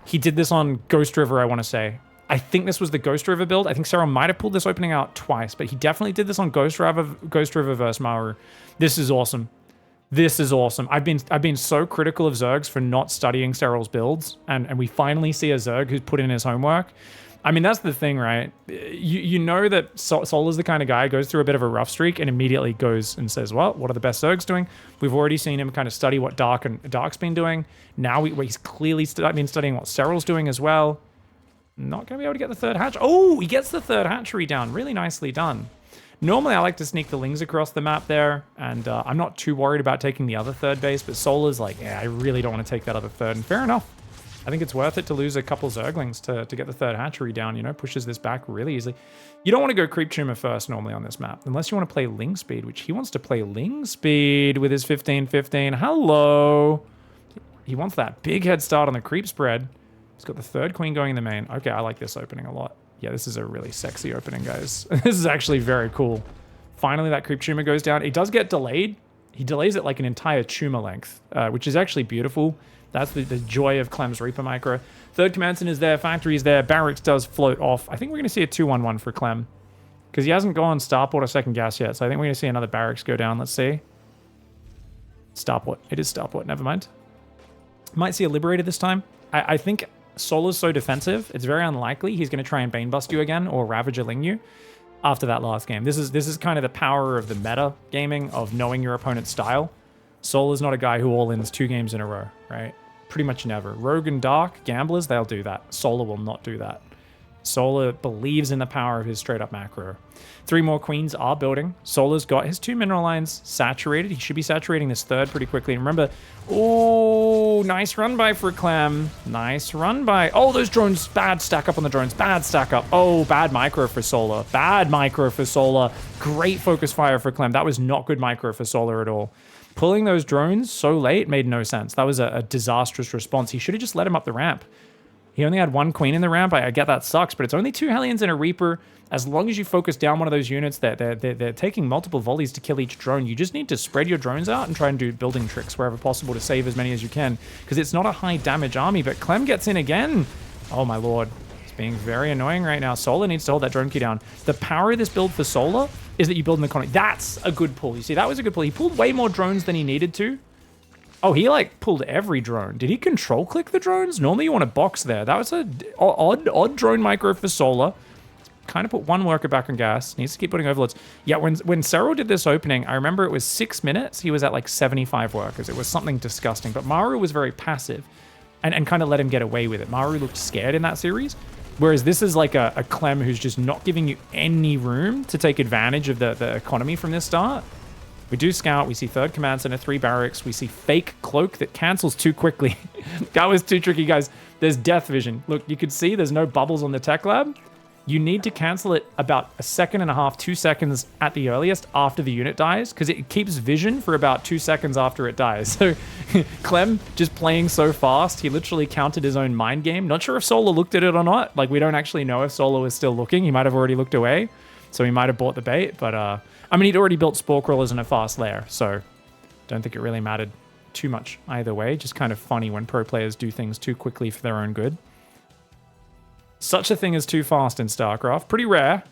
he did this on Ghost River, I want to say. I think this was the Ghost River build. I think Serral might have pulled this opening out twice, but he definitely did this on Ghost River versus Maru. This is awesome. This is awesome. I've been so critical of Zergs for not studying Serral's builds, and we finally see a Zerg who's put in his homework. I mean, that's the thing, right? You know that Solar's the kind of guy who goes through a bit of a rough streak and immediately goes and says, well, what are the best Zergs doing? We've already seen him kind of study what Dark's been doing. Now he's clearly been studying what Serral's doing as well. Not going to be able to get the 3rd hatch. Oh, he gets the 3rd hatchery down. Really nicely done. Normally, I like to sneak the Lings across the map there, and I'm not too worried about taking the other 3rd base, but Solar's like, yeah, I really don't want to take that other 3rd, and fair enough. I think it's worth it to lose a couple Zerglings to get the 3rd hatchery down, you know, pushes this back really easily. You don't want to go Creep Tumor first normally on this map, unless you want to play Ling Speed, which he wants to play Ling Speed with his 15-15. Hello! He wants that big head start on the creep spread. He's got the 3rd queen going in the main. Okay, I like this opening a lot. Yeah, this is a really sexy opening, guys. This is actually very cool. Finally, that creep tumor goes down. It does get delayed. He delays it like an entire tumor length, which is actually beautiful. That's the joy of Clem's Reaper Micro. 3rd command center is there. Factory is there. Barracks does float off. I think we're going to see a 2-1-1 for Clem because he hasn't gone starport or 2nd gas yet. So I think we're going to see another barracks go down. Let's see. Starport. It is Starport. Never mind. Might see a Liberator this time. I think Solar's so defensive, it's very unlikely he's going to try and Bane Bust you again or Ravager Ling you after that last game. This is kind of the power of the meta gaming, of knowing your opponent's style. Solar's not a guy who all-ins 2 games in a row, right? Pretty much never. Rogue and Dark, gamblers, they'll do that. Solar will not do that. Solar believes in the power of his straight-up macro. 3 more queens are building. Solar's got his 2 mineral lines saturated. He should be saturating this 3rd pretty quickly. And remember, oh, nice run by for Clem. Nice run by. Oh, those drones, bad stack up on the drones. Bad stack up. Oh, bad micro for Solar. Bad micro for Solar. Great focus fire for Clem. That was not good micro for Solar at all. Pulling those drones so late made no sense. That was a disastrous response. He should have just let him up the ramp. He only had 1 queen in the ramp. I get that sucks, but it's only 2 Hellions and a Reaper. As long as you focus down one of those units, they're taking multiple volleys to kill each drone. You just need to spread your drones out and try and do building tricks wherever possible to save as many as you can, because it's not a high damage army. But Clem gets in again. Oh my lord. It's being very annoying right now. Solar needs to hold that drone key down. The power of this build for Solar is that you build an economy. That's a good pull. You see, that was a good pull. He pulled way more drones than he needed to. Oh, he like pulled every drone. Did he control click the drones? Normally you want a box there. That was a odd drone micro for Solar. Kind of put 1 worker back on gas. Needs to keep putting overloads. Yeah, when Cyril did this opening, I remember it was 6 minutes. He was at like 75 workers. It was something disgusting. But Maru was very passive and kind of let him get away with it. Maru looked scared in that series. Whereas this is like a Clem who's just not giving you any room to take advantage of the economy from this start. We do scout. We see 3rd command center, 3 barracks. We see fake cloak that cancels too quickly. That was too tricky, guys. There's death vision. Look, you can see there's no bubbles on the tech lab. You need to cancel it about 1.5 seconds, 2 seconds at the earliest after the unit dies, because it keeps vision for about 2 seconds after it dies. So Clem just playing so fast, he literally counted his own mind game. Not sure if Solar looked at it or not. Like, we don't actually know if Solar was still looking. He might have already looked away, so he might have bought the bait. But, I mean, he'd already built Spore Crawlers in a fast lair, so don't think it really mattered too much either way. Just kind of funny when pro players do things too quickly for their own good. Such a thing as too fast in StarCraft. Pretty rare.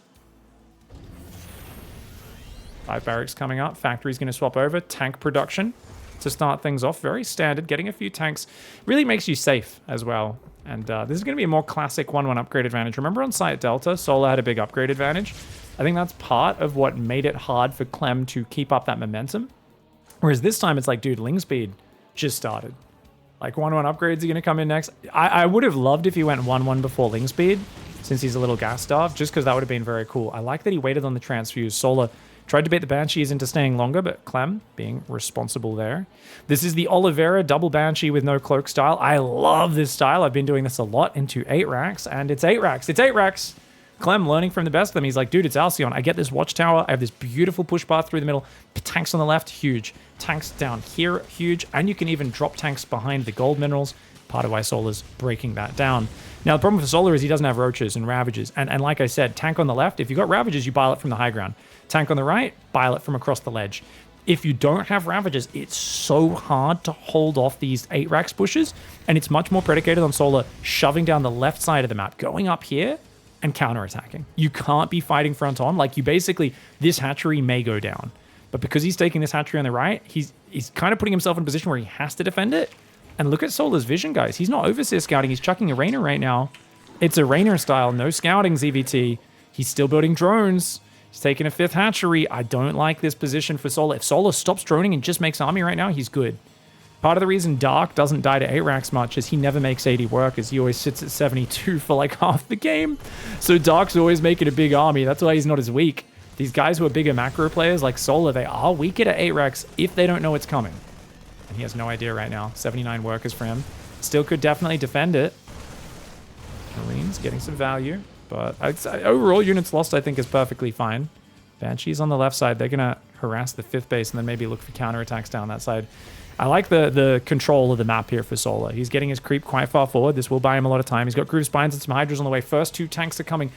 5 barracks coming up. Factory's going to swap over. Tank production to start things off. Very standard. Getting a few tanks really makes you safe as well. And this is going to be a more classic 1-1 upgrade advantage. Remember on Site Delta, Solar had a big upgrade advantage. I think that's part of what made it hard for Clem to keep up that momentum. Whereas this time it's like, dude, Ling Speed just started. Like 1-1 upgrades are going to come in next. I would have loved if he went 1-1 before Ling Speed, since he's a little gas starved, just because that would have been very cool. I like that he waited on the transfuse. Solar tried to bait the Banshees into staying longer, but Clem being responsible there. This is the Oliveira double Banshee with no cloak style. I love this style. I've been doing this a lot into 8 racks, and it's 8 racks. It's 8 racks. Clem learning from the best of them. He's like, dude, it's Alcyon. I get this watchtower. I have this beautiful push bar through the middle. Tanks on the left, huge. Tanks down here, huge. And you can even drop tanks behind the gold minerals. Part of why Solar's breaking that down. Now, the problem for Solar is he doesn't have roaches and Ravagers. And like I said, tank on the left, if you've got Ravagers, you bile it from the high ground. Tank on the right, bile it from across the ledge. If you don't have Ravagers, it's so hard to hold off these 8 racks pushes. And it's much more predicated on Solar shoving down the left side of the map, going up here, and counterattacking. You can't be fighting front on. Like, you basically, this hatchery may go down. But because he's taking this hatchery on the right, he's kind of putting himself in a position where he has to defend it. And look at Solar's vision, guys. He's not overseer scouting. He's chucking a Rainer right now. It's a Rainer style. No scouting, ZVT. He's still building drones. He's taking a 5th hatchery. I don't like this position for Solar. If Solar stops droning and just makes army right now, he's good. Part of the reason Dark doesn't die to 8 racks much is he never makes 80 workers. He always sits at 72 for like half the game. So Dark's always making a big army. That's why he's not as weak. These guys who are bigger macro players like Solar, they are weaker to 8 racks if they don't know it's coming. And he has no idea right now. 79 workers for him. Still could definitely defend it. Marines getting some value. But I'd say overall units lost, I think, is perfectly fine. Banshees on the left side. They're going to harass the 5th base and then maybe look for counterattacks down that side. I like the control of the map here for Solar. He's getting his creep quite far forward. This will buy him a lot of time. He's got Groove Spines and some Hydras on the way. First 2 tanks are coming.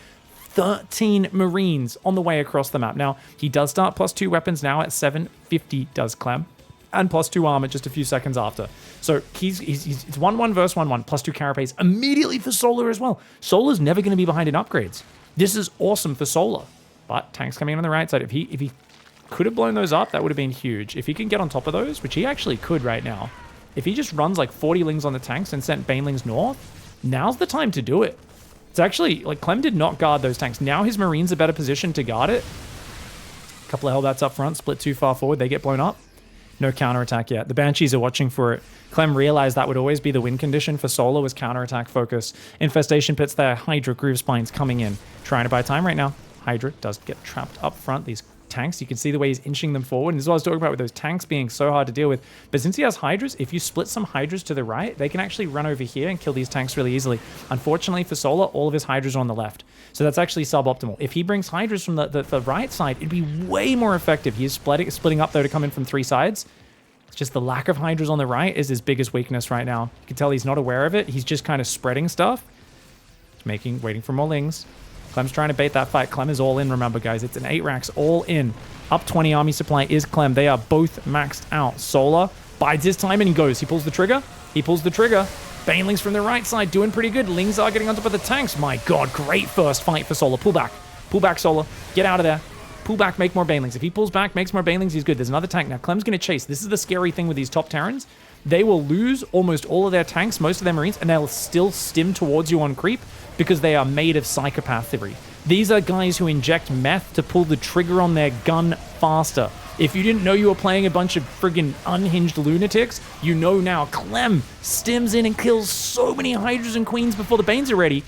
13 Marines on the way across the map. Now, he does start +2 weapons now at 750, does Clem. And +2 armor just a few seconds after. So it's 1-1 versus 1-1, +2 carapace immediately for Solar as well. Solar's never going to be behind in upgrades. This is awesome for Solar. But tanks coming in on the right side. If he Could have blown those up. That would have been huge. If he can get on top of those, which he actually could right now. If he just runs like 40 lings on the tanks and sent banelings north, now's the time to do it. It's actually, like, Clem did not guard those tanks. Now his Marines are better positioned to guard it. A couple of Hellbats up front, split too far forward. They get blown up. No counterattack yet. The Banshees are watching for it. Clem realized that would always be the win condition for Solar was counterattack focus. Infestation pits there. Hydra Groove Spines coming in. Trying to buy time right now. Hydra does get trapped up front. These tanks, you can see the way he's inching them forward. And this is what I was talking about with those tanks being so hard to deal with. But since he has Hydras, if you split some Hydras to the right, they can actually run over here and kill these tanks really easily. Unfortunately for Solar, all of his Hydras are on the left. So that's actually suboptimal. If he brings Hydras from the right side, it'd be way more effective. He is splitting up, though, to come in from 3 sides. It's just the lack of Hydras on the right is his biggest weakness right now. You can tell he's not aware of it. He's just kind of spreading stuff. He's waiting for more lings. Clem's trying to bait that fight. Clem is all in, remember, guys. It's an 8 racks all in. Up 20 army supply is Clem. They are both maxed out. Solar bides his time and he goes. He pulls the trigger. He pulls the trigger. Banelings from the right side doing pretty good. Lings are getting on top of the tanks. My God, great first fight for Solar. Pull back. Pull back, Solar. Get out of there. Pull back, make more banelings. If he pulls back, makes more banelings, he's good. There's another tank. Now, Clem's going to chase. This is the scary thing with these top Terrans. They will lose almost all of their tanks, most of their Marines, and they'll still stim towards you on creep because they are made of psychopathy. These are guys who inject meth to pull the trigger on their gun faster. If you didn't know you were playing a bunch of friggin' unhinged lunatics, you know now. Clem stims in and kills so many Hydras and Queens before the Banes are ready.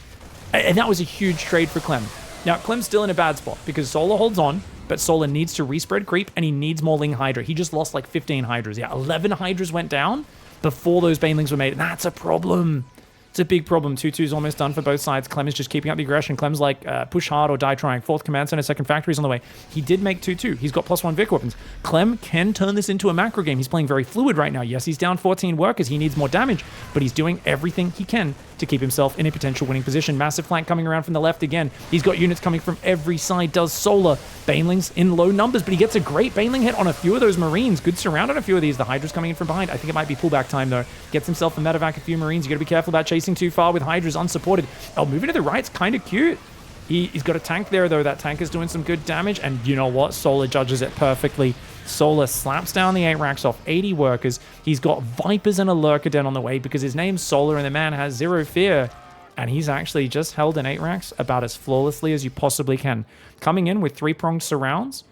And that was a huge trade for Clem. Now, Clem's still in a bad spot because Solar holds on, but Solar needs to respread creep and he needs more Ling Hydra. He just lost like 15 Hydras. Yeah, 11 Hydras went down before those Banelings were made. And that's a problem. It's a big problem. 2-2's almost done for both sides. Clem is just keeping up the aggression. Clem's like, push hard or die trying. 4th command center, 2nd factory's on the way. He did make 2-2. He's got +1 Vic weapons. Clem can turn this into a macro game. He's playing very fluid right now. Yes, he's down 14 workers. He needs more damage, but he's doing everything he can to keep himself in a potential winning position. Massive flank coming around from the left again. He's got units coming from every side. Does Solar. Banelings in low numbers, but he gets a great Baneling hit on a few of those Marines. Good surround on a few of these. The Hydra's coming in from behind. I think it might be pullback time, though. Gets himself a medevac, a few Marines. You got to be careful about chasing too far with Hydras unsupported. Oh, moving to the right's kind of cute. He's got a tank there, though. That tank is doing some good damage, and you know what? Solar judges it perfectly. Solar slaps down the 8 racks off 80 workers. He's got Vipers and a Lurker Den on the way because his name's Solar and the man has 0 fear. And he's actually just held an 8 racks about as flawlessly as you possibly can. Coming in with 3-pronged surrounds,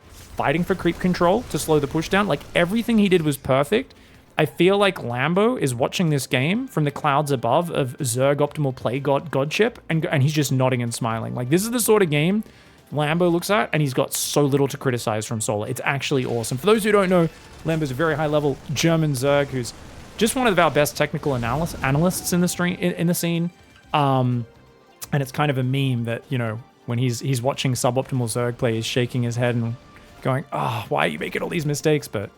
fighting for creep control to slow the push down. Like, everything he did was perfect. I feel like Lambo is watching this game from the clouds above of Zerg optimal play godship, and he's just nodding and smiling. Like, this is the sort of game Lambo looks at, and he's got so little to criticize from Solar. It's actually awesome. For those who don't know, Lambo's a very high-level German Zerg who's just one of our best technical analysts in the scene. And it's kind of a meme that, you know, when he's watching suboptimal Zerg play, he's shaking his head and going, oh, why are you making all these mistakes? But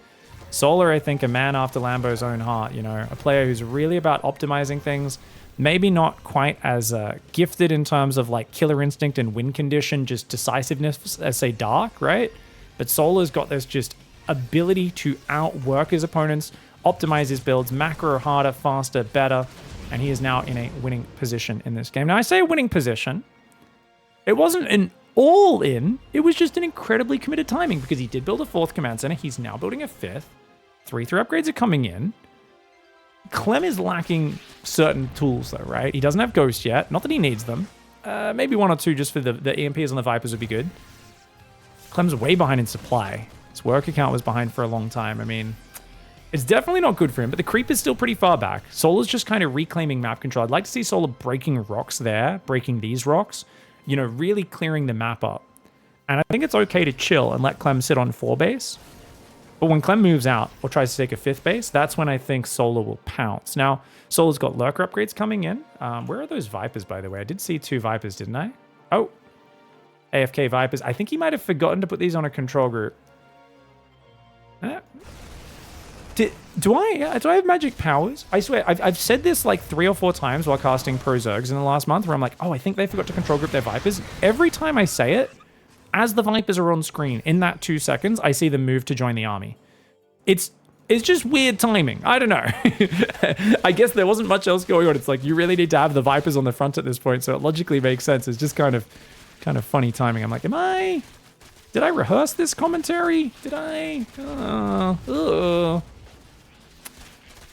Solar, I think, a man after Lambo's own heart, you know, a player who's really about optimizing things, maybe not quite as gifted in terms of like killer instinct and win condition, just decisiveness as, say, Dark, right? But Solar's got this just ability to outwork his opponents, optimize his builds, macro harder, faster, better, and he is now in a winning position in this game. Now, I say winning position. It wasn't an all-in. It was just an incredibly committed timing because he did build a 4th command center. He's now building a 5th. 3-3 upgrades are coming in. Clem is lacking certain tools, though, right? He doesn't have Ghost yet. Not that he needs them. Maybe 1 or 2 just for the EMPs on the Vipers would be good. Clem's way behind in supply. His work account was behind for a long time. I mean, it's definitely not good for him, but the creep is still pretty far back. Solar's just kind of reclaiming map control. I'd like to see Solar breaking rocks there, breaking these rocks, you know, really clearing the map up. And I think it's okay to chill and let Clem sit on 4 base. But when Clem moves out or tries to take a 5th base, that's when I think Solar will pounce. Now, Solar's got Lurker upgrades coming in. Where are those Vipers, by the way? I did see 2 Vipers, didn't I? Oh, AFK Vipers. I think he might have forgotten to put these on a control group. Do I have magic powers? I swear, I've said this like 3 or 4 times while casting Pro Zergs in the last month, where I'm like, oh, I think they forgot to control group their Vipers. Every time I say it, as the Vipers are on screen, in that 2 seconds, I see them move to join the army. It's just weird timing. I don't know. I guess there wasn't much else going on. It's like, you really need to have the Vipers on the front at this point, so it logically makes sense. It's just kind of funny timing. I'm like, Did I rehearse this commentary? Did I?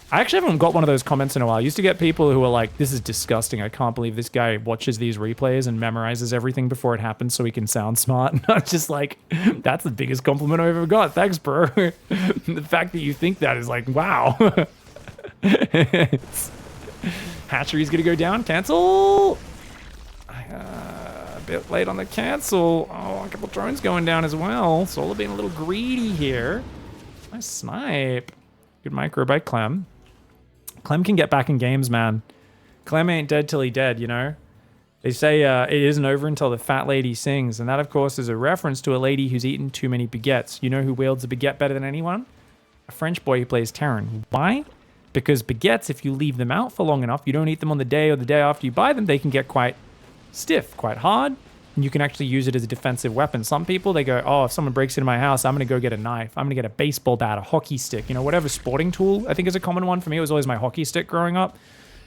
I actually haven't got one of those comments in a while. I used to get people who are like, this is disgusting. I can't believe this guy watches these replays and memorizes everything before it happens so he can sound smart. And I'm just like, that's the biggest compliment I've ever got. Thanks, bro. The fact that you think that is like, wow. Hatchery's going to go down. Cancel. A bit late on the cancel. Oh, a couple drones going down as well. Solar being a little greedy here. Nice snipe. Good micro by Clem. Clem can get back in games, man. Clem ain't dead till he dead, you know? They say it isn't over until the fat lady sings, and that, of course, is a reference to a lady who's eaten too many baguettes. You know who wields a baguette better than anyone? A French boy who plays Teran. Why? Because baguettes, if you leave them out for long enough, you don't eat them on the day or the day after you buy them, they can get quite stiff, quite hard, and you can actually use it as a defensive weapon. Some people, they go, oh, if someone breaks into my house, I'm going to go get a knife. I'm going to get a baseball bat, a hockey stick, you know, whatever sporting tool, I think is a common one. For me, it was always my hockey stick growing up.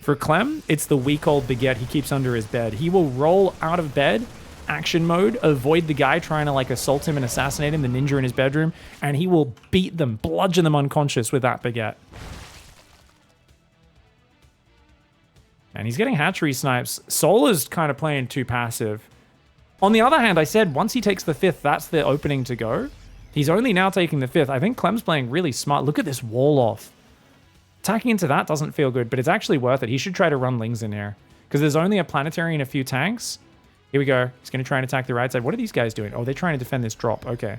For Clem, it's the week-old baguette he keeps under his bed. He will roll out of bed, action mode, avoid the guy trying to like assault him and assassinate him, the ninja in his bedroom, and he will beat them, bludgeon them unconscious with that baguette. And he's getting hatchery snipes. Solar's kind of playing too passive. On the other hand, I said once he takes the 5th, that's the opening to go. He's only now taking the 5th. I think Clem's playing really smart. Look at this wall off. Attacking into that doesn't feel good, but it's actually worth it. He should try to run Lings in here because there's only a planetary and a few tanks. Here we go. He's going to try and attack the right side. What are these guys doing? Oh, they're trying to defend this drop. Okay.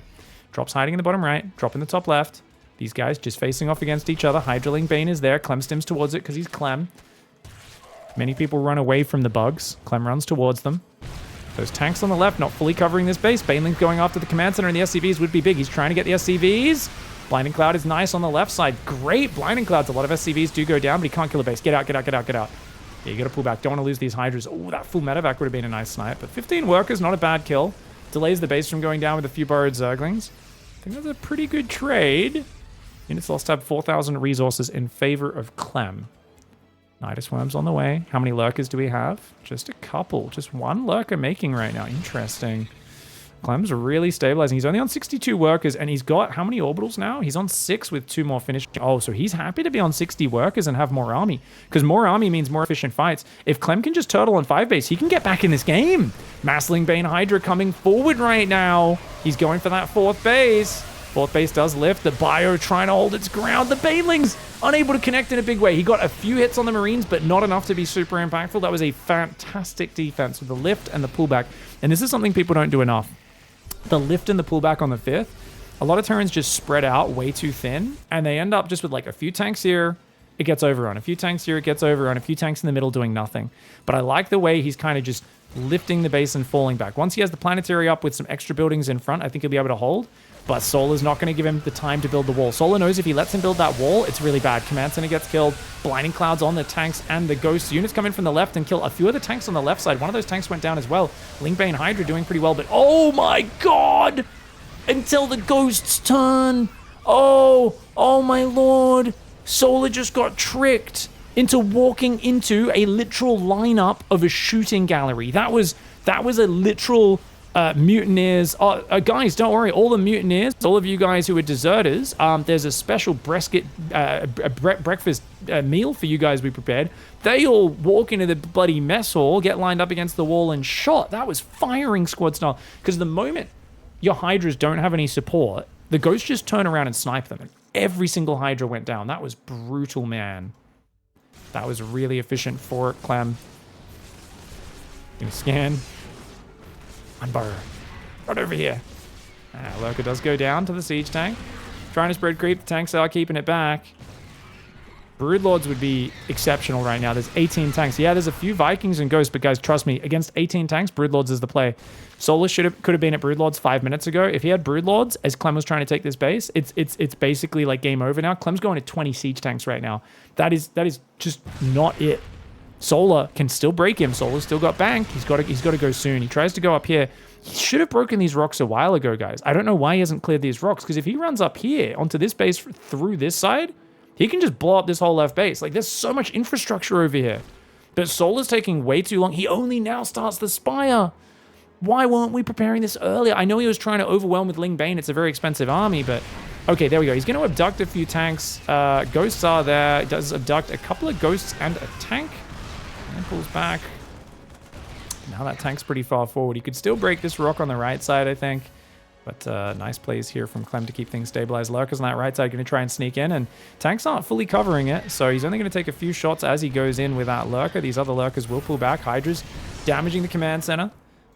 Drop's hiding in the bottom right. Drop in the top left. These guys just facing off against each other. Hydraling Bane is there. Clem stims towards it because he's Clem. Many people run away from the bugs. Clem runs towards them. Those tanks on the left not fully covering this base. Baneling's going after the command center, and the SCVs would be big. He's trying to get the SCVs. Blinding Cloud is nice on the left side. Great Blinding Clouds. A lot of SCVs do go down, but he can't kill a base. Get out, get out, get out, get out. Yeah, you got to pull back. Don't want to lose these Hydras. Oh, that full medevac would have been a nice snipe. But 15 workers, not a bad kill. Delays the base from going down with a few borrowed Zerglings. I think that's a pretty good trade. Units lost have 4,000 resources in favor of Clem. Nidus Worms on the way. How many lurkers do we have? Just a couple. Just one lurker making right now. Interesting. Clem's really stabilizing. He's only on 62 workers, and he's got how many orbitals now? He's on 6 with 2 more finishing. Oh, so he's happy to be on 60 workers and have more army, because more army means more efficient fights. If Clem can just turtle on 5 base, he can get back in this game. Massling Bane Hydra coming forward right now. He's going for that 4th base. 4th base does lift. The Bio trying to hold its ground. The Banelings unable to connect in a big way. He got a few hits on the Marines, but not enough to be super impactful. That was a fantastic defense with the lift and the pullback. And this is something people don't do enough. The lift and the pullback on the 5th. A lot of Terrans just spread out way too thin, and they end up just with like a few tanks here, it gets overrun. A few tanks here, it gets overrun. A few tanks in the middle doing nothing. But I like the way he's kind of just lifting the base and falling back. Once he has the planetary up with some extra buildings in front, I think he'll be able to hold. But Solar's not going to give him the time to build the wall. Solar knows if he lets him build that wall, it's really bad. Command Center gets killed. Blinding Clouds on the tanks and the Ghost. Units come in from the left and kill a few of the tanks on the left side. One of those tanks went down as well. Lingbane Hydra doing pretty well, but oh my god! Until the Ghost's turn. Oh my lord. Solar just got tricked into walking into a literal lineup of a shooting gallery. That was a literal... mutineers. Guys, don't worry. All the mutineers, all of you guys who are deserters, there's a special breakfast meal for you guys we prepared. They all walk into the bloody mess hall, get lined up against the wall and shot. That was firing squad style. Because the moment your Hydras don't have any support, the Ghosts just turn around and snipe them. And every single Hydra went down. That was brutal, man. That was really efficient for it, Clem. Gonna scan. Unbar. Right over here. Lurker does go down to the siege tank. Trying to spread creep. The tanks are keeping it back. Broodlords would be exceptional right now. There's 18 tanks. Yeah, there's a few Vikings and Ghosts, but guys, trust me, against 18 tanks, Broodlords is the play. Solar could have been at Broodlords 5 minutes ago. If he had Broodlords as Clem was trying to take this base, it's basically like game over now. Clem's going to 20 siege tanks right now. That is just not it. Solar can still break him. Solar's still got bank. He's got to go soon. He tries to go up here. He should have broken these rocks a while ago, guys. I don't know why he hasn't cleared these rocks, because if he runs up here onto this base through this side, he can just blow up this whole left base. Like, there's so much infrastructure over here. But Solar's taking way too long. He only now starts the Spire. Why weren't we preparing this earlier? I know he was trying to overwhelm with Ling Bane. It's a very expensive army, but... Okay, there we go. He's going to abduct a few tanks. Ghosts are there. He does abduct a couple of ghosts and a tank. And then pulls back. Now that tank's pretty far forward. He could still break this rock on the right side, I think. But nice plays here from Clem to keep things stabilized. Lurkers on that right side going to try and sneak in, and tanks aren't fully covering it, so he's only going to take a few shots as he goes in with that lurker. These other lurkers will pull back. Hydra's damaging the command center.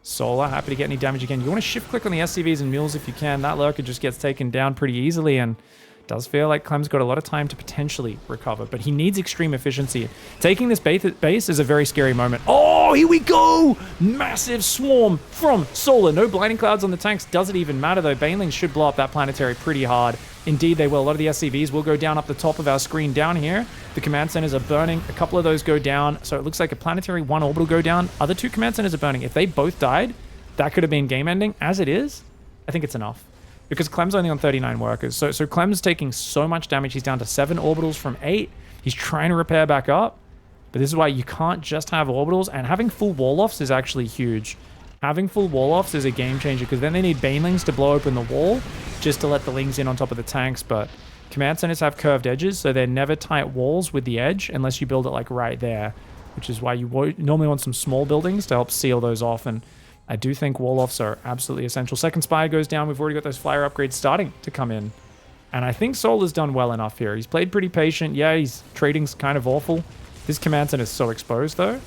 Solar, happy to get any damage again. You want to shift click on the SCVs and mules if you can. That lurker just gets taken down pretty easily, and does feel like Clem's got a lot of time to potentially recover, but he needs extreme efficiency. Taking this base is a very scary moment. Oh, here we go! Massive swarm from Solar. No blinding clouds on the tanks. Does it even matter, though? Banelings should blow up that planetary pretty hard. Indeed, they will. A lot of the SCVs will go down up the top of our screen down here. The command centers are burning. A couple of those go down, so it looks like a planetary 1 orbital go down. Other 2 command centers are burning. If they both died, that could have been game ending. As it is, I think it's enough. Because Clem's only on 39 workers. So Clem's taking so much damage. He's down to 7 orbitals from 8. He's trying to repair back up. But this is why you can't just have orbitals. And having full wall-offs is actually huge. Having full wall-offs is a game changer, because then they need banelings to blow open the wall just to let the lings in on top of the tanks. But command centers have curved edges, so they're never tight walls with the edge unless you build it like right there. Which is why you normally want some small buildings to help seal those off. And I do think wall-offs are absolutely essential. Second Spire goes down. We've already got those flyer upgrades starting to come in. And I think Solar's done well enough here. He's played pretty patient. Yeah, his trading's kind of awful. This command center is so exposed, though.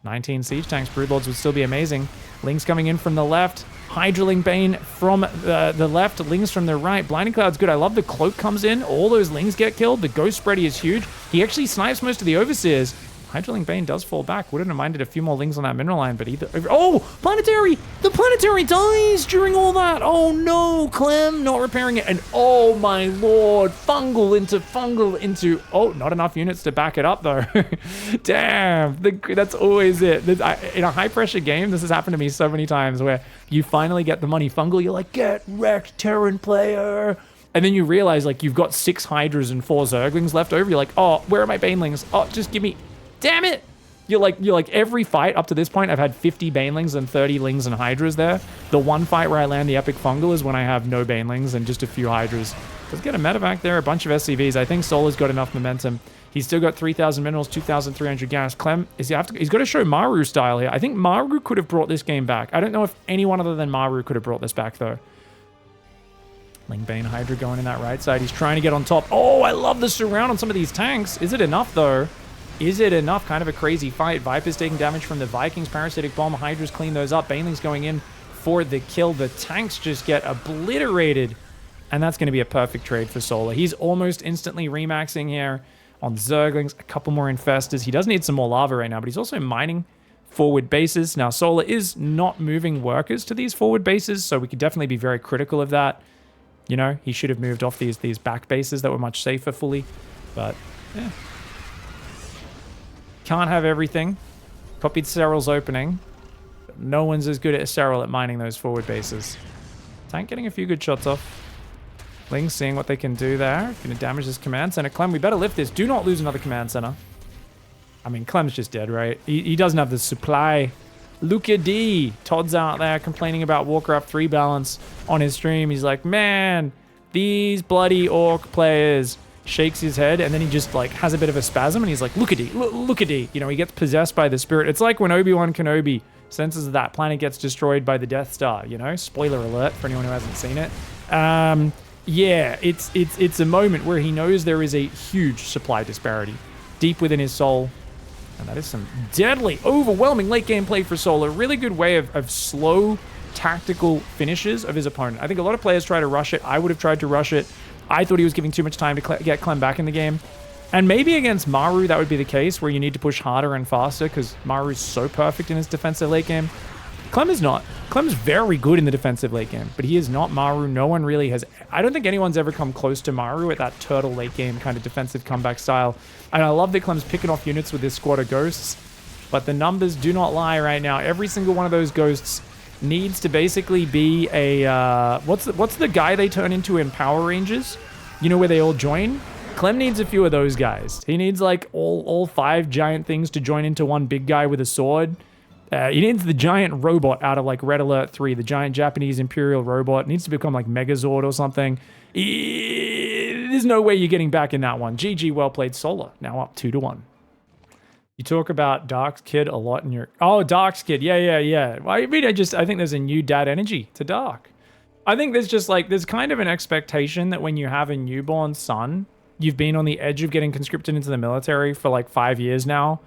19 siege tanks. Broodlords would still be amazing. Lings coming in from the left. Hydraling Bane from the left. Lings from the right. Blinding Cloud's good. I love the cloak comes in. All those Lings get killed. The Ghost Spready is huge. He actually snipes most of the Overseers. Hydraling Bane does fall back. Wouldn't have minded a few more Lings on that mineral line, but either... Oh! Planetary! The Planetary dies during all that! Oh no! Clem not repairing it. And oh my lord! Fungal into... Oh, not enough units to back it up though. Damn! That's always it. In a high pressure game, this has happened to me so many times where you finally get the money. Fungal, you're like, get wrecked, Teran player! And then you realize like you've got 6 Hydras and 4 Zerglings left over. You're like, oh, where are my Banelings? Oh, just give me... Damn it! You're like every fight up to this point, I've had 50 Banelings and 30 Lings and Hydras there. The one fight where I land the epic fungal is when I have no Banelings and just a few Hydras. Let's get a medevac there, a bunch of SCVs. I think Solar's got enough momentum. He's still got 3,000 minerals, 2,300 gas. Clem, he's got to show Maru style here. I think Maru could have brought this game back. I don't know if anyone other than Maru could have brought this back though. Ling Bane Hydra going in that right side. He's trying to get on top. Oh, I love the surround on some of these tanks. Is it enough though? Is it enough? Kind of a crazy fight. Viper's taking damage from the Vikings. Parasitic Bomb. Hydra's clean those up. Baneling's going in for the kill. The tanks just get obliterated. And that's going to be a perfect trade for Solar. He's almost instantly remaxing here on Zerglings. A couple more Infestors. He does need some more lava right now, but he's also mining forward bases. Now, Solar is not moving workers to these forward bases, so we could definitely be very critical of that. You know, he should have moved off these back bases that were much safer fully. But, yeah. Can't have everything. Copied Serral's opening. No one's as good as Serral at mining those forward bases. Tank getting a few good shots off. Ling seeing what they can do there. Going to damage this command center. Clem, we better lift this. Do not lose another command center. I mean, Clem's just dead, right? He doesn't have the supply. Luca D. Todd's out there complaining about Warcraft 3 balance on his stream. He's like, man, these bloody orc players... Shakes his head, and then he just like has a bit of a spasm, and he's like, look at D, look at D. You know, he gets possessed by the spirit. It's like when Obi-Wan Kenobi senses that planet gets destroyed by the Death Star, you know? Spoiler alert for anyone who hasn't seen it. Yeah, it's a moment where he knows there is a huge supply disparity deep within his soul. And that is some deadly, overwhelming late game play for Solar. Really good way of slow tactical finishes of his opponent. I think a lot of players try to rush it. I would have tried to rush it. I thought he was giving too much time to get Clem back in the game. And maybe against Maru, that would be the case, where you need to push harder and faster, because Maru's so perfect in his defensive late game. Clem is not. Clem's very good in the defensive late game, but he is not Maru. No one really has... I don't think anyone's ever come close to Maru at that turtle late game kind of defensive comeback style. And I love that Clem's picking off units with this squad of ghosts, but the numbers do not lie right now. Every single one of those ghosts needs to basically be a... what's the guy they turn into in Power Rangers? You know, where they all join? Clem needs a few of those guys. He needs like all 5 giant things to join into one big guy with a sword. He needs the giant robot out of like Red Alert 3, the giant Japanese Imperial robot. It needs to become like Megazord or something. There's no way you're getting back in that one. GG, well played, Solar. Now up 2-1. You talk about Dark Kid a lot in your... Oh, Dark Kid. Yeah. Well, I mean, I think there's a new dad energy to Dark. I think there's just like, there's kind of an expectation that when you have a newborn son, you've been on the edge of getting conscripted into the military for like 5 years now,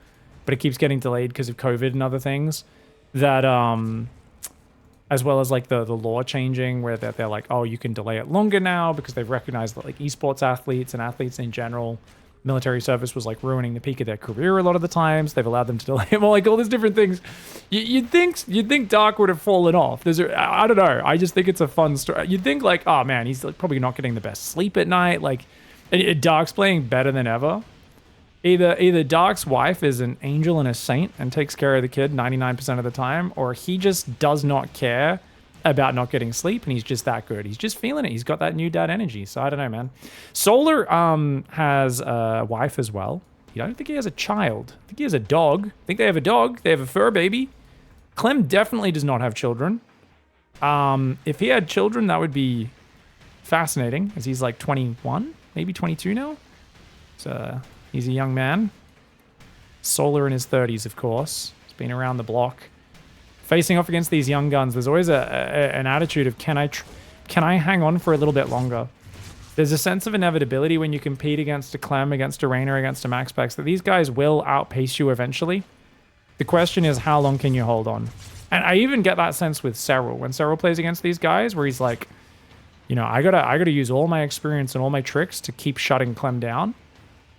but it keeps getting delayed because of COVID and other things. That, as well as like the law changing where they're like, oh, you can delay it longer now because they've recognized that like esports athletes and athletes in general, military service was like ruining the peak of their career a lot of the times. They've allowed them to delay it. Well, like all these different things. You'd think Dark would have fallen off. I don't know. I just think it's a fun story. You'd think like, oh man, he's like probably not getting the best sleep at night. Like Dark's playing better than ever. Either Dark's wife is an angel and a saint and takes care of the kid 99% of the time, or he just does not care about not getting sleep, and he's just that good. He's just feeling it. He's got that new dad energy. So I don't know, man. Solar has a wife as well. I don't think he has a child. I think he has a dog. I think they have a dog. They have a fur baby. Clem definitely does not have children. If he had children, that would be fascinating, as he's like 21, maybe 22 now. So he's a young man. Solar in his 30s, of course. He's been around the block. Facing off against these young guns, there's always an attitude of, can I hang on for a little bit longer? There's a sense of inevitability when you compete against a Clem, against a Rainer, against a Maxpex, that these guys will outpace you eventually. The question is, how long can you hold on? And I even get that sense with Serral. When Serral plays against these guys, where he's like, you know, I gotta use all my experience and all my tricks to keep shutting Clem down.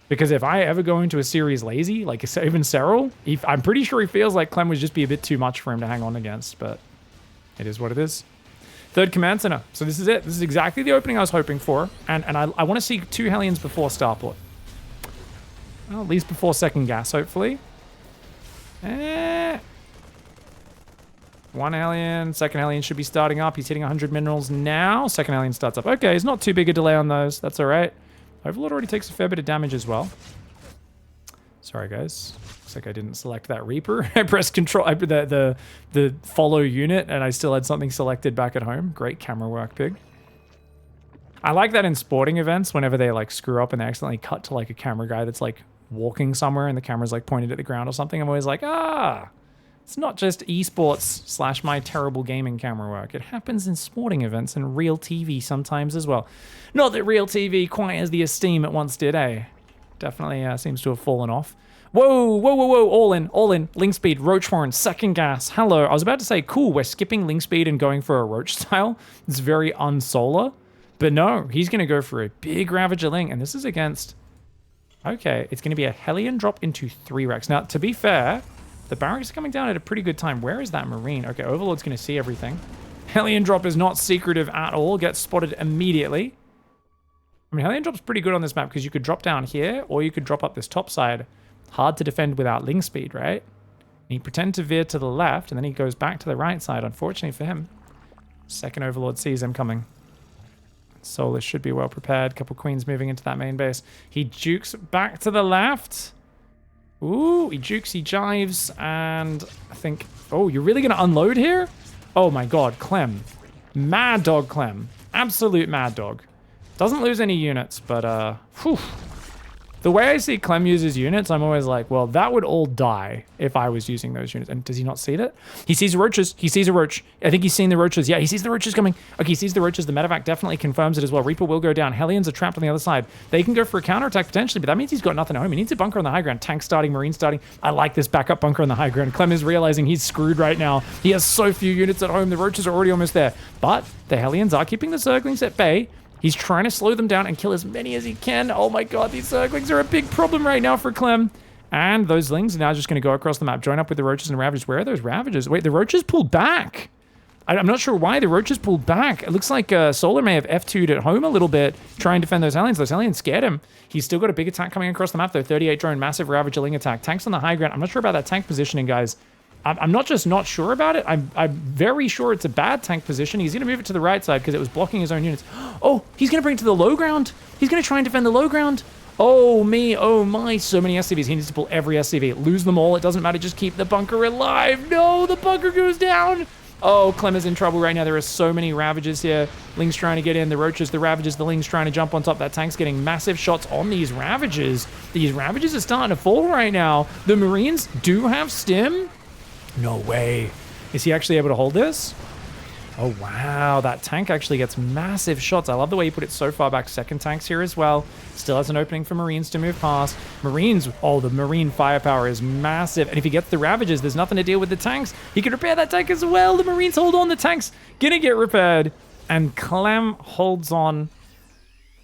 Because if I ever go into a series lazy, like even Serral, I'm pretty sure he feels like Clem would just be a bit too much for him to hang on against, but it is what it is. Third command center. So this is it. This is exactly the opening I was hoping for. And I want to see 2 Hellions before Starport. Well, at least before second gas, hopefully. 1 Hellion. Second Hellion should be starting up. He's hitting 100 minerals now. Second Hellion starts up. Okay, it's not too big a delay on those. That's all right. Overlord already takes a fair bit of damage as well. Sorry, guys. Looks like I didn't select that Reaper. I pressed control, the follow unit, and I still had something selected back at home. Great camera work, Pig. I like that in sporting events, whenever they like screw up and they accidentally cut to like a camera guy that's like walking somewhere and the camera's like pointed at the ground or something. I'm always like, it's not just esports / my terrible gaming camera work. It happens in sporting events and real TV sometimes as well. Not that real TV quite has the esteem it once did, eh? Definitely seems to have fallen off. Whoa, all in. Link speed, Roach Warren, second gas. Hello, I was about to say, cool, we're skipping link speed and going for a Roach style. It's very unsolar. But no, he's going to go for a big Ravager Link, and this is against... Okay, it's going to be a Hellion drop into 3 Rex. Now, to be fair... The barracks are coming down at a pretty good time. Where is that Marine? Okay, Overlord's going to see everything. Hellion drop is not secretive at all. Gets spotted immediately. I mean, Hellion drop's pretty good on this map because you could drop down here or you could drop up this top side. Hard to defend without link speed, right? And he pretend to veer to the left and then he goes back to the right side, unfortunately for him. Second Overlord sees him coming. Solus should be well prepared. Couple queens moving into that main base. He jukes back to the left. Ooh, he jukes, he jives, and I think... Oh, you're really going to unload here? Oh my god, Clem. Mad dog Clem. Absolute mad dog. Doesn't lose any units, but, whew. The way I see Clem uses units, I'm always like, well, that would all die if I was using those units. And does he not see that? He sees roaches. He sees a roach. I think he's seen the roaches. Yeah, he sees the roaches coming. Okay, he sees the roaches. The medevac definitely confirms it as well. Reaper will go down. Hellions are trapped on the other side. They can go for a counterattack potentially, but that means he's got nothing at home. He needs a bunker on the high ground. Tank starting, Marine starting. I like this backup bunker on the high ground. Clem is realizing he's screwed right now. He has so few units at home. The roaches are already almost there. But the Hellions are keeping the Zerglings at bay. He's trying to slow them down and kill as many as he can. Oh my god, these Zerglings are a big problem right now for Clem. And those Lings are now just going to go across the map, join up with the Roaches and Ravagers. Where are those Ravagers? Wait, the Roaches pulled back. I'm not sure why the Roaches pulled back. It looks like Solar may have F2'd at home a little bit, trying to defend those Hellions. Those Hellions scared him. He's still got a big attack coming across the map, though. 38 drone, massive Ravager Ling attack. Tanks on the high ground. I'm not sure about that tank positioning, guys. I'm not just not sure about it. I'm very sure it's a bad tank position. He's going to move it to the right side because it was blocking his own units. Oh, he's going to bring it to the low ground. He's going to try and defend the low ground. Oh me, oh my, so many SCVs. He needs to pull every SCV. Lose them all, it doesn't matter, just keep the bunker alive. No, the bunker goes down. Oh, Clem is in trouble right now. There are so many Ravagers here. Ling's trying to get in, the Roaches, the Ravagers, the Ling's trying to jump on top. That tank's getting massive shots on these Ravagers. These Ravagers are starting to fall right now. The Marines do have stim. No way. Is he actually able to hold this? Oh, wow. That tank actually gets massive shots. I love the way you put it so far back. Second tank's here as well. Still has an opening for Marines to move past. Marines, oh, the Marine firepower is massive. And if he gets the Ravagers, there's nothing to deal with the tanks. He can repair that tank as well. The Marines hold on. The tank's gonna get repaired. And Clem holds on.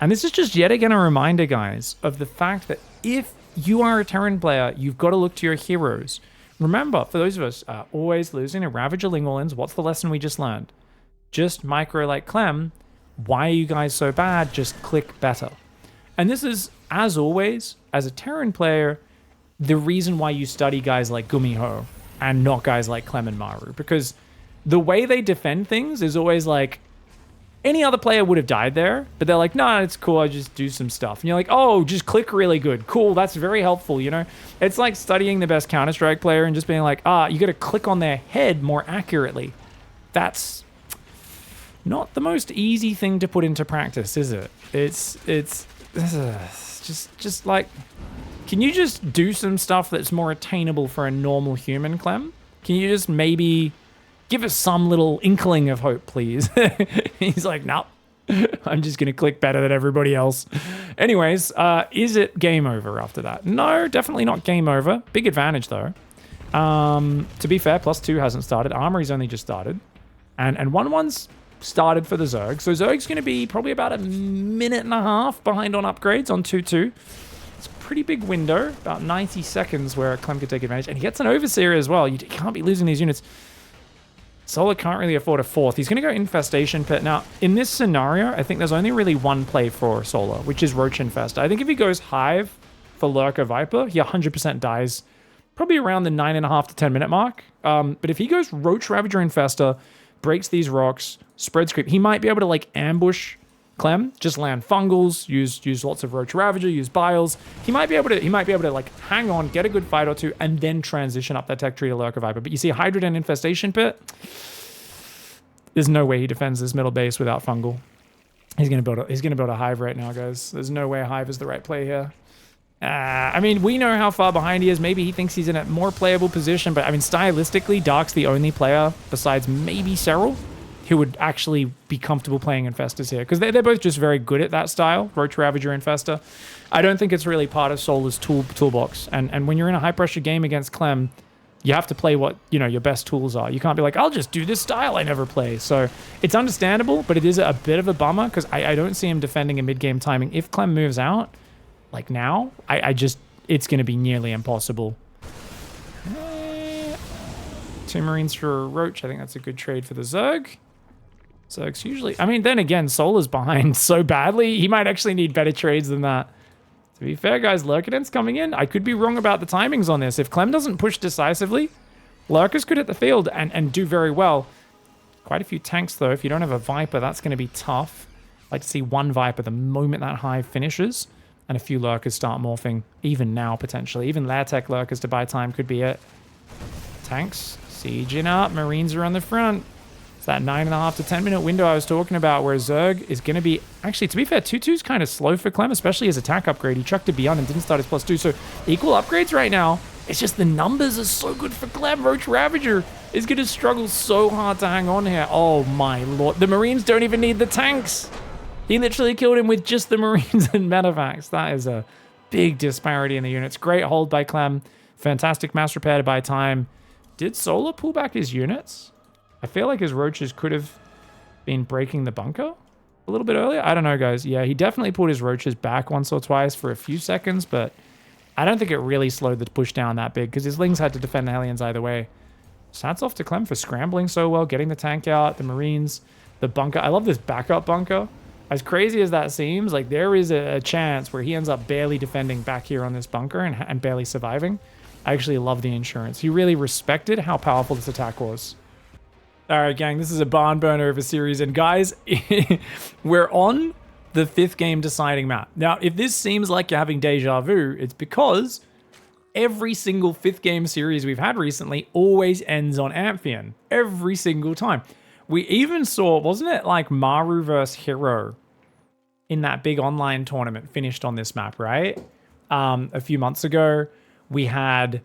And this is just yet again a reminder, guys, of the fact that if you are a Teran player, you've got to look to your heroes. Remember, for those of us always losing to Ravager Lingolins, what's the lesson we just learned? Just micro like Clem. Why are you guys so bad? Just click better. And this is, as always, as a Teran player, the reason why you study guys like Gumiho and not guys like Clem and Maru. Because the way they defend things is always like, any other player would have died there, but they're like, no, it's cool, I just do some stuff. And you're like, oh, just click really good. Cool, that's very helpful, you know? It's like studying the best Counter-Strike player and just being like, you gotta click on their head more accurately. That's not the most easy thing to put into practice, is it? It's just like, can you just do some stuff that's more attainable for a normal human, Clem? Can you just maybe give us some little inkling of hope, please? He's like, nope. I'm just going to click better than everybody else. Anyways, is it game over after that? No, definitely not game over. Big advantage, though. To be fair, +2 hasn't started. Armory's only just started. And 1-1's started for the Zerg. So Zerg's going to be probably about a minute and a half behind on upgrades on 2-2. It's a pretty big window, about 90 seconds where Clem could take advantage. And he gets an Overseer as well. You can't be losing these units. Solar can't really afford a fourth. He's going to go Infestation Pit. Now, in this scenario, I think there's only really one play for Solar, which is Roach Infestor. I think if he goes Hive for Lurker Viper, he 100% dies probably around the 9.5 to 10 minute mark. But if he goes Roach Ravager Infestor, breaks these rocks, spreads creep, he might be able to like ambush Clem, just land fungals, use lots of Roach Ravager, use Biles. He might be able to like hang on, get a good fight or two, and then transition up that tech tree to Lurker Viper. But you see Hydroden Infestation Pit, there's no way he defends this middle base without fungal. He's gonna build a Hive right now, guys. There's no way a Hive is the right play here. I mean, we know how far behind he is. Maybe he thinks he's in a more playable position, but I mean, stylistically, Dark's the only player besides maybe Serral who would actually be comfortable playing Infestors here, because they're both just very good at that style, Roach Ravager Infestor. I don't think it's really part of Solar's toolbox, and when you're in a high-pressure game against Clem, you have to play what, you know, your best tools are. You can't be like, I'll just do this style I never play. So it's understandable, but it is a bit of a bummer, because I don't see him defending a mid-game timing. If Clem moves out, like now, it's going to be nearly impossible. 2 Marines for Roach. I think that's a good trade for the Zerg. Zerg's usually... I mean, then again, Solar's behind so badly. He might actually need better trades than that. To be fair, guys, Lurkadent's coming in. I could be wrong about the timings on this. If Clem doesn't push decisively, Lurkers could hit the field and do very well. Quite a few tanks, though. If you don't have a Viper, that's going to be tough. I'd like to see 1 Viper the moment that Hive finishes, and a few Lurkers start morphing, even now, potentially. Even Lairtech Lurkers to buy time could be it. Tanks, sieging up. Marines are on the front. It's that 9.5 to 10 minute window I was talking about where Zerg is going to be... Actually, to be fair, 2-2's kind of slow for Clem, especially his attack upgrade. He chucked it beyond and didn't start his +2, so equal upgrades right now. It's just the numbers are so good for Clem. Roach Ravager is going to struggle so hard to hang on here. Oh my lord. The Marines don't even need the tanks. He literally killed him with just the Marines and Medivacs. That is a big disparity in the units. Great hold by Clem. Fantastic mass repair to buy time. Did Solar pull back his units? I feel like his Roaches could have been breaking the bunker a little bit earlier. I don't know, guys. Yeah, he definitely pulled his Roaches back once or twice for a few seconds, but I don't think it really slowed the push down that big because his Lings had to defend the Hellions either way. So hats off to Clem for scrambling so well, getting the tank out, the Marines, the bunker. I love this backup bunker. As crazy as that seems, like there is a chance where he ends up barely defending back here on this bunker and barely surviving. I actually love the insurance. He really respected how powerful this attack was. All right, gang, this is a barn burner of a series. And guys, we're on the 5th game deciding map. Now, if this seems like you're having deja vu, it's because every single 5th game series we've had recently always ends on Amphion. Every single time. We even saw, wasn't it like Maru versus Hero in that big online tournament finished on this map, right? A few months ago, we had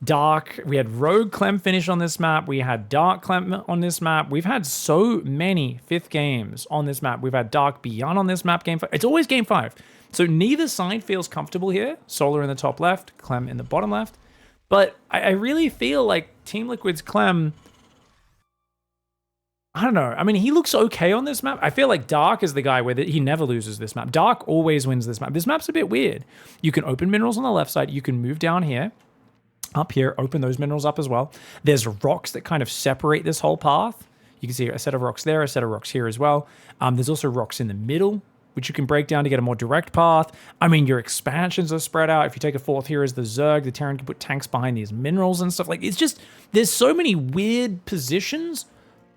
Rogue Clem finish on this map. We had Dark Clem on this map. We've had so many 5th games on this map. We've had Dark Beyond on this map. Game 5. It's always game 5. So neither side feels comfortable here. Solar in the top left, Clem in the bottom left. But I really feel like Team Liquid's Clem, I don't know. I mean, he looks okay on this map. I feel like Dark is the guy where he never loses this map. Dark always wins this map. This map's a bit weird. You can open minerals on the left side. You can move down here, up here, open those minerals up as well. There's rocks that kind of separate this whole path. You can see a set of rocks there, a set of rocks here as well. There's also rocks in the middle, which you can break down to get a more direct path. I mean, your expansions are spread out. If you take a 4th here as the Zerg, the Teran can put tanks behind these minerals and stuff. Like, it's just, there's so many weird positions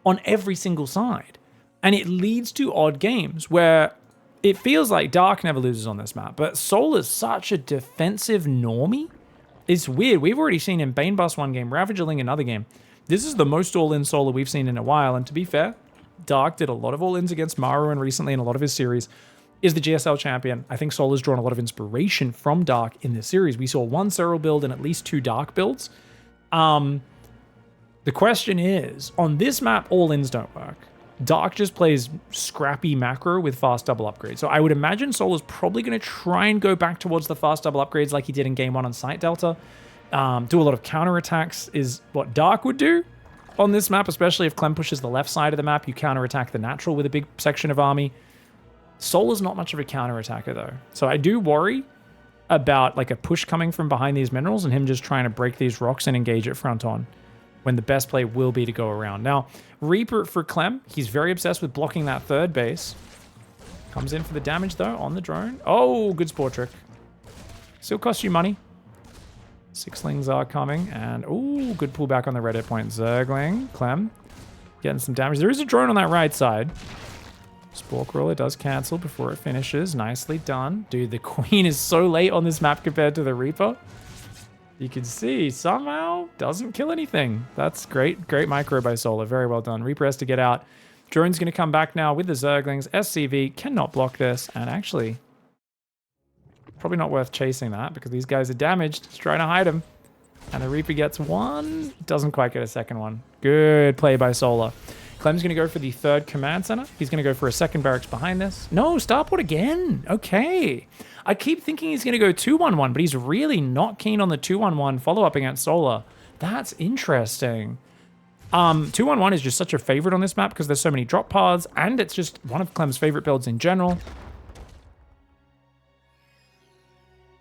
on every single side. And it leads to odd games where it feels like Dark never loses on this map, but Soul is such a defensive normie. It's weird. We've already seen him Bane Bus one game, Ravager another game. This is the most all-in Solar we've seen in a while, and to be fair, Dark did a lot of all-ins against Maru and recently in a lot of his series, is the GSL champion. I think Soul has drawn a lot of inspiration from Dark in this series. We saw 1 Cyril build and at least 2 Dark builds. The question is, on this map, all-ins don't work. Dark just plays scrappy macro with fast double upgrades. So I would imagine Soul is probably going to try and go back towards the fast double upgrades like he did in game 1 on Site Delta. Do a lot of counterattacks is what Dark would do on this map, especially if Clem pushes the left side of the map. You counterattack the natural with a big section of army. Soul is not much of a counterattacker though. So I do worry about like a push coming from behind these minerals and him just trying to break these rocks and engage it front on, when the best play will be to go around. Now, Reaper for Clem, he's very obsessed with blocking that 3rd base. Comes in for the damage, though, on the drone. Oh, good sport trick. Still costs you money. 6lings are coming, and oh, good pullback on the red hit point. Zergling, Clem, getting some damage. There is a drone on that right side. Spore Crawler does cancel before it finishes. Nicely done. Dude, the Queen is so late on this map compared to the Reaper. You can see, somehow, doesn't kill anything. That's great. Great micro by Solar. Very well done. Reaper has to get out. Drone's going to come back now with the Zerglings. SCV cannot block this. And actually, probably not worth chasing that because these guys are damaged. He's trying to hide them. And the Reaper gets one. Doesn't quite get a second one. Good play by Solar. Clem's going to go for the 3rd command center. He's going to go for a 2nd barracks behind this. No, Starport again. Okay. I keep thinking he's going to go 2-1-1, but he's really not keen on the 2-1-1 follow-up against Solar. That's interesting. 2-1-1 is just such a favorite on this map because there's so many drop paths, and it's just one of Clem's favorite builds in general.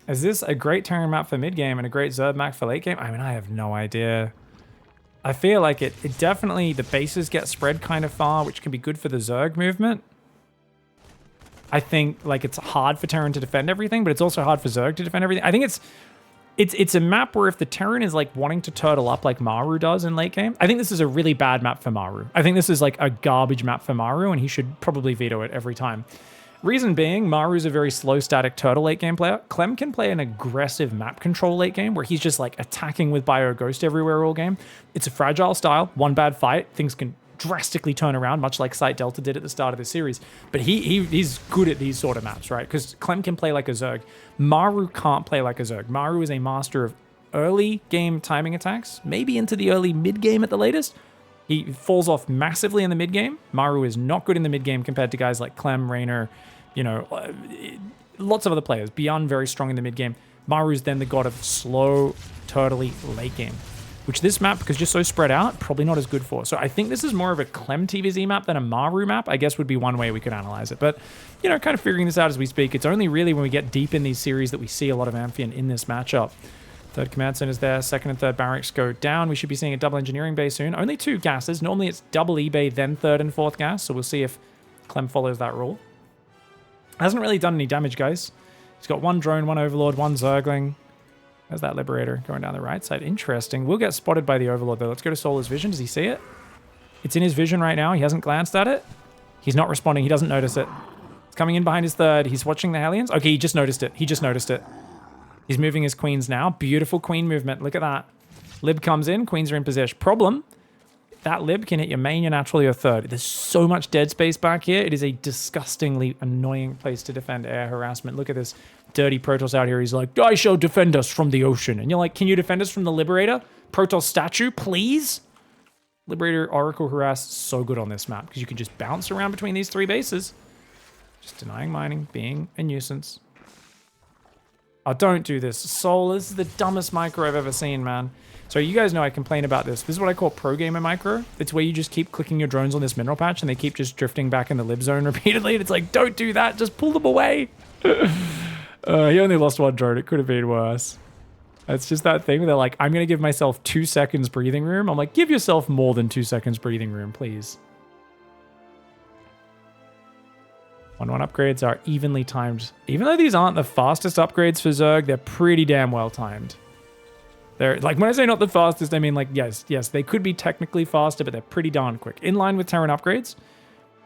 Is this a great Teran map for mid-game and a great Zerg map for late-game? I mean, I have no idea. I feel like it definitely, the bases get spread kind of far, which can be good for the Zerg movement. I think like it's hard for Teran to defend everything, but it's also hard for Zerg to defend everything. I think it's a map where if the Teran is like wanting to turtle up like Maru does in late game, I think this is a really bad map for Maru. I think this is like a garbage map for Maru, and he should probably veto it every time. Reason being, Maru's a very slow static turtle late game player. Clem can play an aggressive map control late game where he's just like attacking with Bio Ghost everywhere all game. It's a fragile style. One bad fight, things can drastically turn around, much like Site Delta did at the start of the series. But he's good at these sort of maps, right? Because Clem can play like a Zerg. Maru can't play like a Zerg. Maru is a master of early game timing attacks, maybe into the early mid game at the latest. He falls off massively in the mid game. Maru is not good in the mid game compared to guys like Clem, Raynor, you know, lots of other players. Beyond very strong in the mid game. Maru's then the god of slow, turtley late game, which this map, because just so spread out, probably not as good for. So I think this is more of a Clem TvZ map than a Maru map, I guess would be one way we could analyze it. But, you know, kind of figuring this out as we speak. It's only really when we get deep in these series that we see a lot of Amphion in this matchup. 3rd command center is there. 2nd and 3rd barracks go down. We should be seeing a double engineering bay soon. Only 2 gases. Normally it's double E-bay, then 3rd and 4th gas. So we'll see if Clem follows that rule. Hasn't really done any damage, guys. He's got 1 drone, 1 overlord, 1 Zergling. There's that Liberator going down the right side. Interesting. We'll get spotted by the Overlord, though. Let's go to Solar's vision. Does he see it? It's in his vision right now. He hasn't glanced at it. He's not responding. He doesn't notice it. Coming in behind his third. He's watching the Hellions. Okay, he just noticed it. He just noticed it. He's moving his queens now. Beautiful queen movement. Look at that. Lib comes in. Queens are in position. Problem. That lib can hit your main, your natural, your third. There's so much dead space back here. It is a disgustingly annoying place to defend air harassment. Look at this dirty Protoss out here. He's like, I shall defend us from the ocean. And you're like, can you defend us from the Liberator? Protoss statue, please? Liberator, Oracle, Harass, so good on this map because you can just bounce around between these three bases. Just denying mining, being a nuisance. Oh, don't do this. Soul, this is the dumbest micro I've ever seen, man. So you guys know I complain about this. This is what I call pro gamer micro. It's where you just keep clicking your drones on this mineral patch and they keep just drifting back in the lib zone repeatedly. And it's like, don't do that. Just pull them away. He only lost one drone. It could have been worse. It's just that thing where they're like, I'm going to give myself 2 seconds breathing room. I'm like, give yourself more than 2 seconds breathing room, please. 1-1 upgrades are evenly timed. Even though these aren't the fastest upgrades for Zerg, they're pretty damn well timed. They're like, when I say not the fastest, I mean like, yes, they could be technically faster, but they're pretty darn quick. In line with Teran upgrades,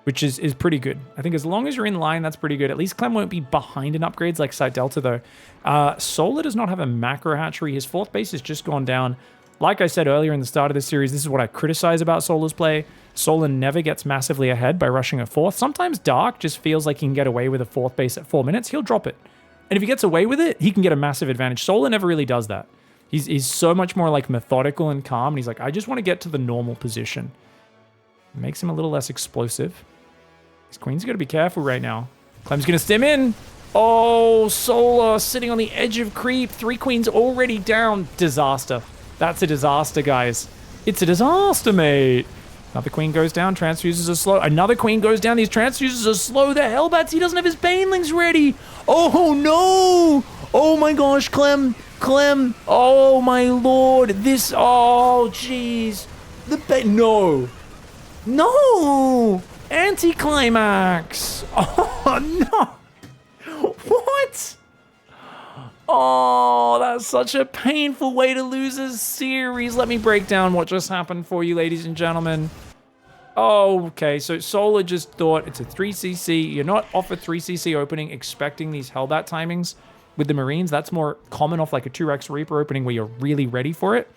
which is pretty good. I think as long as you're in line, that's pretty good. At least Clem won't be behind in upgrades like Site Delta though. Solar does not have a macro hatchery. His 4th base has just gone down. Like I said earlier in the start of the series, this is what I criticize about Solar's play. Solar never gets massively ahead by rushing a 4th. Sometimes Dark just feels like he can get away with a 4th base at 4 minutes. He'll drop it. And if he gets away with it, he can get a massive advantage. Solar never really does that. He's so much more like methodical and calm. And he's like, I just want to get to the normal position. It makes him a little less explosive. His queen's got to be careful right now. Clem's going to stem in. Oh, Solar sitting on the edge of creep. 3 queens already down. Disaster. That's a disaster, guys. It's a disaster, mate. Another queen goes down. Transfuses are slow. Another queen goes down. These transfuses are slow. The Hellbats. He doesn't have his banelings ready. Oh, no. Oh, my gosh, Clem. Clem. Oh, my lord. This. Oh, jeez. No. No. Anticlimax. Oh, no. What? Oh, that's such a painful way to lose a series. Let me break down what just happened for you, ladies and gentlemen. Oh, okay, so Solar just thought it's a 3cc. You're not off a 3cc opening expecting these Hellbat timings with the Marines. That's more common off like a 2x Reaper opening where you're really ready for it.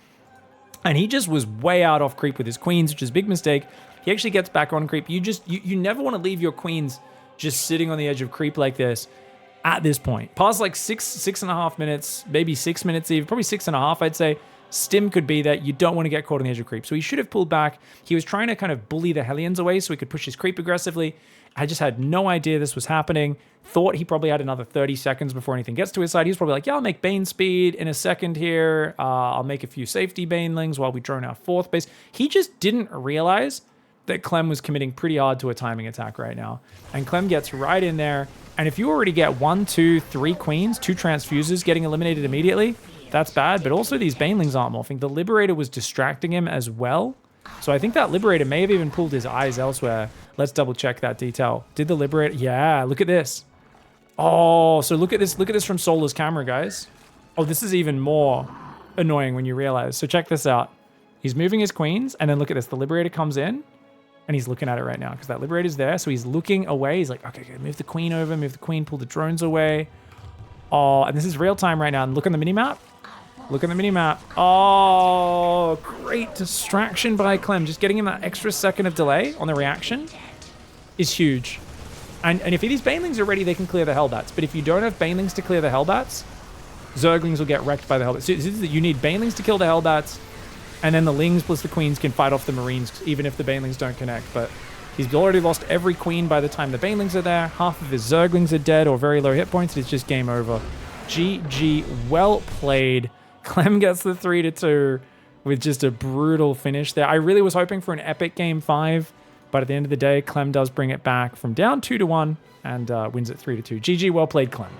And he just was way out off creep with his queens, which is a big mistake. He actually gets back on creep. You never want to leave your queens just sitting on the edge of creep like this. At this point, past like 6.5 minutes, maybe 6 minutes even, probably 6.5, I'd say, stim could be that you don't want to get caught on the edge of creep. So he should have pulled back. He was trying to kind of bully the Hellions away so he could push his creep aggressively. I just had no idea this was happening. Thought he probably had another 30 seconds before anything gets to his side. He was probably like, yeah, I'll make Bane speed in a second here. I'll make a few safety Banelings while we drone our 4th base. He just didn't realize that Clem was committing pretty hard to a timing attack right now. And Clem gets right in there. And if you already get 1, 2, 3 queens, 2 transfuses getting eliminated immediately, that's bad. But also these Banelings aren't morphing. The Liberator was distracting him as well. So I think that Liberator may have even pulled his eyes elsewhere. Let's double check that detail. Did the Liberator? Yeah, look at this. Oh, so look at this. Look at this from Solar's camera, guys. Oh, this is even more annoying when you realize. So check this out. He's moving his queens, and then look at this. The Liberator comes in. And he's looking at it right now because that Liberator's there. So he's looking away. He's like, okay, move the queen over, move the queen, pull the drones away. Oh, and this is real time right now. And look on the minimap. Look at the minimap. Oh, great distraction by Clem. Just getting him that extra second of delay on the reaction is huge. And if these Banelings are ready, they can clear the Hellbats. But if you don't have Banelings to clear the Hellbats, Zerglings will get wrecked by the Hellbats. So you need Banelings to kill the Hellbats. And then the Lings plus the Queens can fight off the Marines, even if the Banelings don't connect. But he's already lost every Queen by the time the Banelings are there. Half of his Zerglings are dead or very low hit points. It's just game over. GG, well played. Clem gets the 3-2 with just a brutal finish there. I really was hoping for an epic game 5. But at the end of the day, Clem does bring it back from down 2-1 and wins it 3-2. GG, well played, Clem.